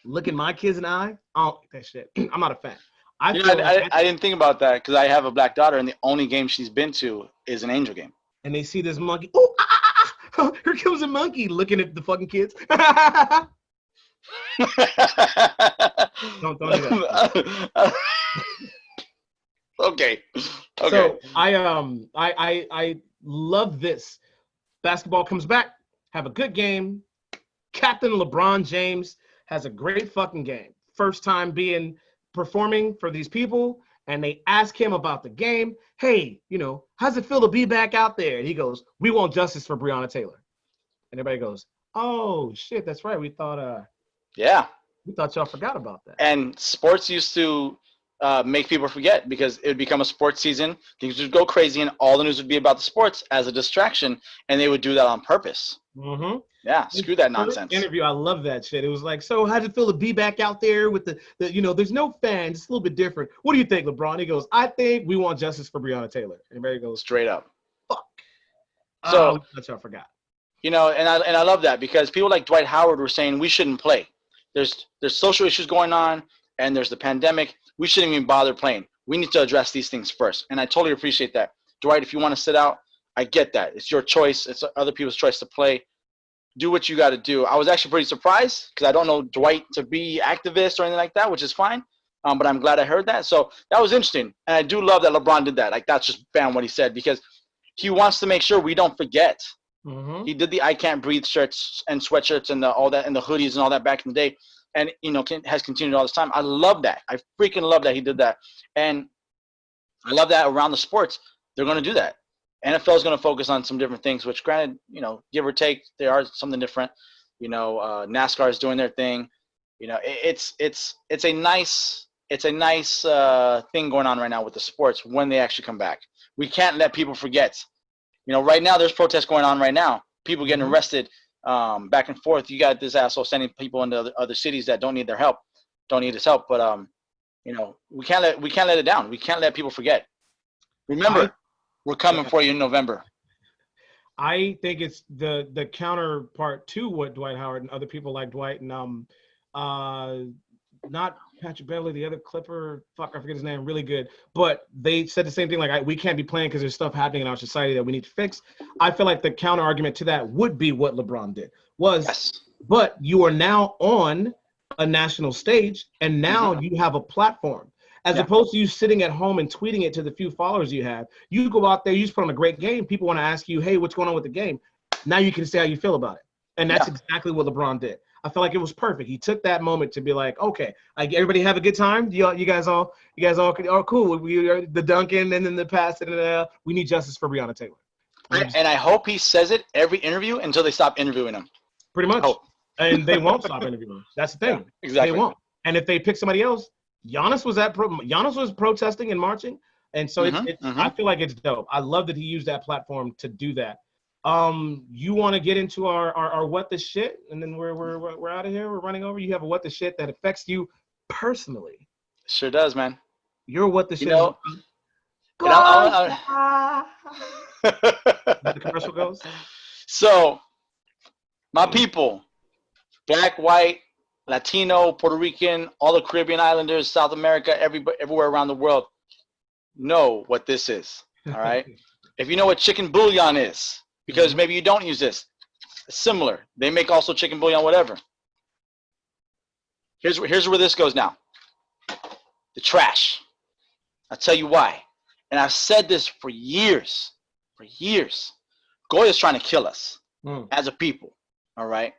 looking my kids in the eye, I don't like that shit. I'm not a fan. I didn't think about that, because I have a black daughter, and the only game she's been to is an Angel game. And they see this monkey. Oh, here comes a monkey, looking at the fucking kids. don't do that. Okay. So I love this. Basketball comes back. Have a good game. Captain LeBron James has a great fucking game. First time performing for these people, and they ask him about the game. Hey, how's it feel to be back out there? And he goes, we want justice for Breonna Taylor. And everybody goes, oh shit, that's right. We thought y'all forgot about that. And sports used to make people forget, because it would become a sports season. Things would go crazy, and all the news would be about the sports as a distraction, and they would do that on purpose. Mm-hmm. Yeah, screw that nonsense. Interview, I love that shit. It was like, so how'd it feel to be back out there with the there's no fans. It's a little bit different. What do you think, LeBron? He goes, I think we want justice for Breonna Taylor. And everybody goes, straight up. Fuck. So that's what I forgot. And I love that, because people like Dwight Howard were saying we shouldn't play. There's social issues going on, and there's the pandemic. We shouldn't even bother playing. We need to address these things first. And I totally appreciate that. Dwight, if you want to sit out, I get that. It's your choice. It's other people's choice to play. Do what you got to do. I was actually pretty surprised, because I don't know Dwight to be activist or anything like that, which is fine. But I'm glad I heard that. So that was interesting. And I do love that LeBron did that. Like, that's just bam what he said, because he wants to make sure we don't forget. Mm-hmm. He did the I Can't Breathe shirts and sweatshirts and all that, and the hoodies and all that back in the day. And, has continued all this time. I love that. I freaking love that he did that. And I love that around the sports, they're going to do that. NFL is going to focus on some different things, which granted, give or take, there are something different. NASCAR is doing their thing. It's a nice it's a nice thing going on right now with the sports when they actually come back. We can't let people forget. You know, right now there's protests going on right now. People getting arrested back and forth. You got this asshole sending people into other cities that don't need their help, don't need his help. But you know, we can't let it down. We can't let people forget. Remember, we're coming for you in November. I think it's the counterpart to what Dwight Howard and other people like Dwight and not Patrick Beverly, the other Clipper, I forget his name, really good. But they said the same thing, like, we can't be playing because there's stuff happening in our society that we need to fix. I feel like the counter argument to that would be what LeBron did but you are now on a national stage, and now you have a platform. As opposed to you sitting at home and tweeting it to the few followers you have. You go out there, you just put on a great game. People want to ask you, hey, what's going on with the game? Now you can say how you feel about it. And that's exactly what LeBron did. I feel like it was perfect. He took that moment to be like, okay, everybody have a good time. You guys all are cool. We are the Duncan and then the pass. And we need justice for Breonna Taylor. And I hope he says it every interview until they stop interviewing him. Pretty much. And they won't stop interviewing him. That's the thing. Yeah, exactly. They won't. And if they pick somebody else, Giannis was protesting and marching. And so I feel like it's dope. I love that he used that platform to do that. You want to get into our what the shit, and then we're out of here. We're running over. You have a what the shit that affects you personally. Sure does, man. You're what the shit. You know, the commercial goes. So, my people, black, white, Latino, Puerto Rican, all the Caribbean islanders, South America, everywhere around the world, know what this is. All right. If you know what chicken bouillon is, because maybe you don't use this, it's similar. They make also chicken bouillon, whatever. Here's where this goes now. The trash. I'll tell you why. And I've said this for years. Goya's trying to kill us as a people. All right.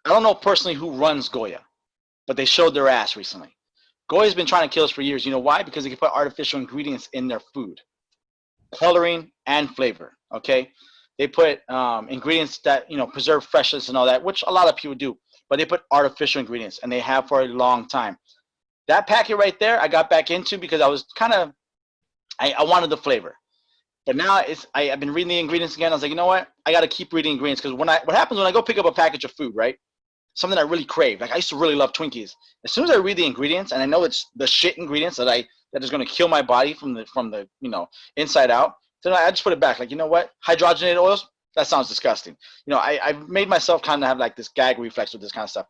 I don't know personally who runs Goya, but they showed their ass recently. Goya's been trying to kill us for years. You know why? Because they can put artificial ingredients in their food, coloring and flavor. Okay. They put ingredients that, preserve freshness and all that, which a lot of people do, but they put artificial ingredients, and they have for a long time. That packet right there, I got back into because I was I wanted the flavor. But now I've been reading the ingredients again. I was like, you know what? I got to keep reading ingredients, because what happens when I go pick up a package of food, right? Something I really crave. Like, I used to really love Twinkies. As soon as I read the ingredients and I know it's the shit ingredients that is going to kill my body from the inside out, then I just put it back. Like, you know what? Hydrogenated oils? That sounds disgusting. I've made myself kind of have like this gag reflex with this kind of stuff.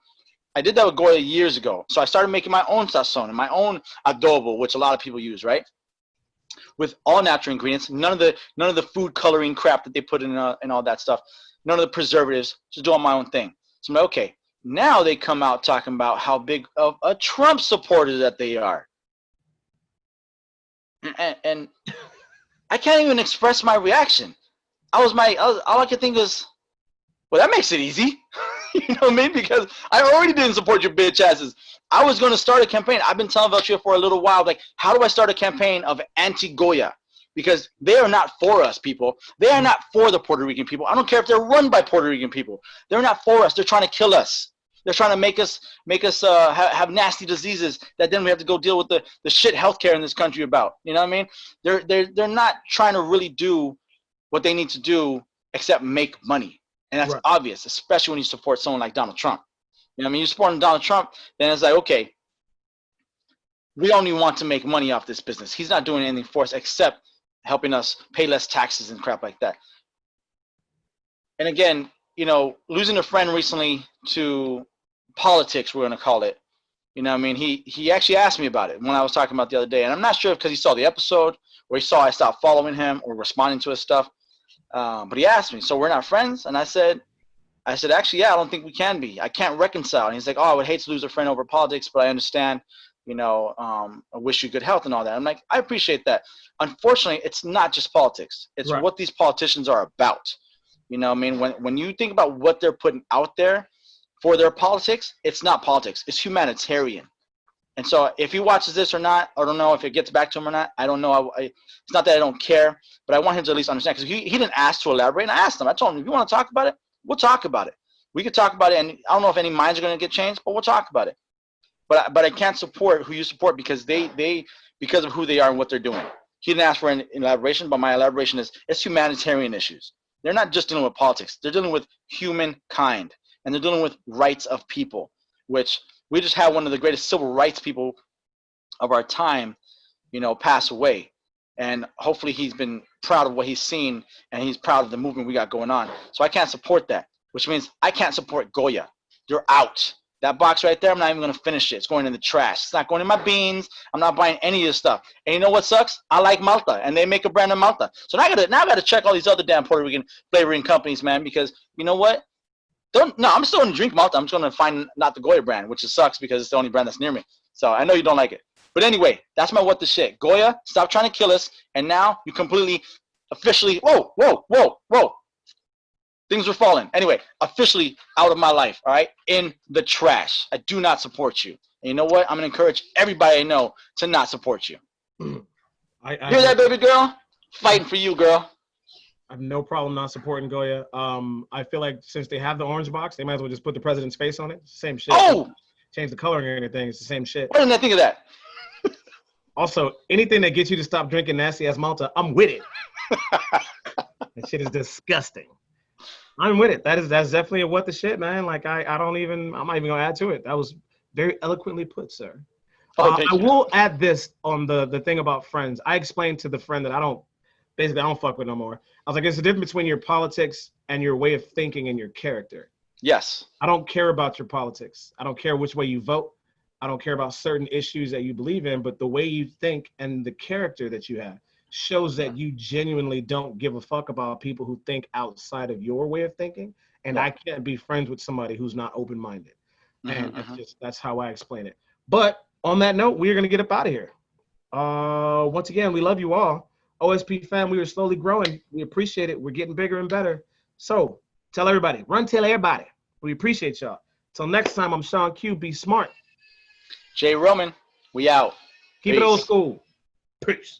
I did that with Goya years ago. So I started making my own sazon and my own adobo, which a lot of people use, right? With all natural ingredients, none of the food coloring crap that they put in and all that stuff, none of the preservatives, just doing my own thing. So I'm like, okay, now they come out talking about how big of a Trump supporter that they are. And I can't even express my reaction. All I could think was, well, that makes it easy. You know what I mean? Because I already didn't support your bitch asses. I was going to start a campaign. I've been telling Veltria for a little while, like, how do I start a campaign of anti-Goya? Because they are not for us, people. They are not for the Puerto Rican people. I don't care if they're run by Puerto Rican people. They're not for us. They're trying to kill us. They're trying to make us have nasty diseases that then we have to go deal with the shit healthcare in this country about. You know what I mean? They're not trying to really do what they need to do except make money. And that's obvious, especially when you support someone like Donald Trump. You know what I mean? You support Donald Trump, then it's like, okay, we only want to make money off this business. He's not doing anything for us except helping us pay less taxes and crap like that. And again, losing a friend recently to politics, we're going to call it. You know what I mean? He actually asked me about it when I was talking about the other day. And I'm not sure if because he saw the episode or he saw I stopped following him or responding to his stuff. But he asked me, so we're not friends? And I said, actually, yeah, I don't think we can be. I can't reconcile. And he's like, oh, I would hate to lose a friend over politics, but I understand, I wish you good health and all that. I'm like, I appreciate that. Unfortunately, it's not just politics. It's what these politicians are about. You know what I mean? When you think about what they're putting out there for their politics, it's not politics. It's humanitarian. And so if he watches this or not, I don't know if it gets back to him or not. I don't know. It's not that I don't care, but I want him to at least understand, because he didn't ask to elaborate. And I asked him. I told him, if you want to talk about it, we'll talk about it. We could talk about it, and I don't know if any minds are going to get changed, but we'll talk about it. but I can't support who you support because because of who they are and what they're doing. He didn't ask for an elaboration, but my elaboration is it's humanitarian issues. They're not just dealing with politics. They're dealing with humankind, and they're dealing with rights of people, which we just had one of the greatest civil rights people of our time, pass away. And hopefully he's been proud of what he's seen, and he's proud of the movement we got going on. So I can't support that, which means I can't support Goya. You're out. That box right there, I'm not even going to finish it. It's going in the trash. It's not going in my beans. I'm not buying any of this stuff. And you know what sucks? I like Malta, and they make a brand of Malta. So now I got to check all these other damn Puerto Rican flavoring companies, man, because you know what? I'm still going to drink Malta. I'm just going to find not the Goya brand, which sucks because it's the only brand that's near me. So I know you don't like it. But anyway, that's my what the shit. Goya, stop trying to kill us. And now you completely, officially, whoa. Things were falling. Anyway, officially out of my life, all right? In the trash. I do not support you. And you know what? I'm going to encourage everybody I know to not support you. Hear that, baby girl? Fighting for you, girl. I have no problem not supporting Goya. I feel like since they have the orange box, they might as well just put the president's face on it. Same shit. Oh! Change the coloring or anything. It's the same shit. Why didn't I think of that? Also, anything that gets you to stop drinking nasty-ass Malta, I'm with it. That shit is disgusting. I'm with it. That's definitely a what the shit, man. Like I'm not even gonna add to it. That was very eloquently put, sir. I will add this on the thing about friends. I explained to the friend that I don't fuck with no more. I was like, there's a difference between your politics and your way of thinking and your character. Yes. I don't care about your politics. I don't care which way you vote. I don't care about certain issues that you believe in, but the way you think and the character that you have shows that you genuinely don't give a fuck about people who think outside of your way of thinking. And I can't be friends with somebody who's not open-minded. And that's how I explain it. But on that note, we're going to get up out of here. Once again, we love you all. OSP fam, we are slowly growing. We appreciate it. We're getting bigger and better. So tell everybody. Tell everybody. We appreciate y'all. Till next time, I'm Shaun Q. Be smart. Jay Roman, we out. Keep it old school. Peace.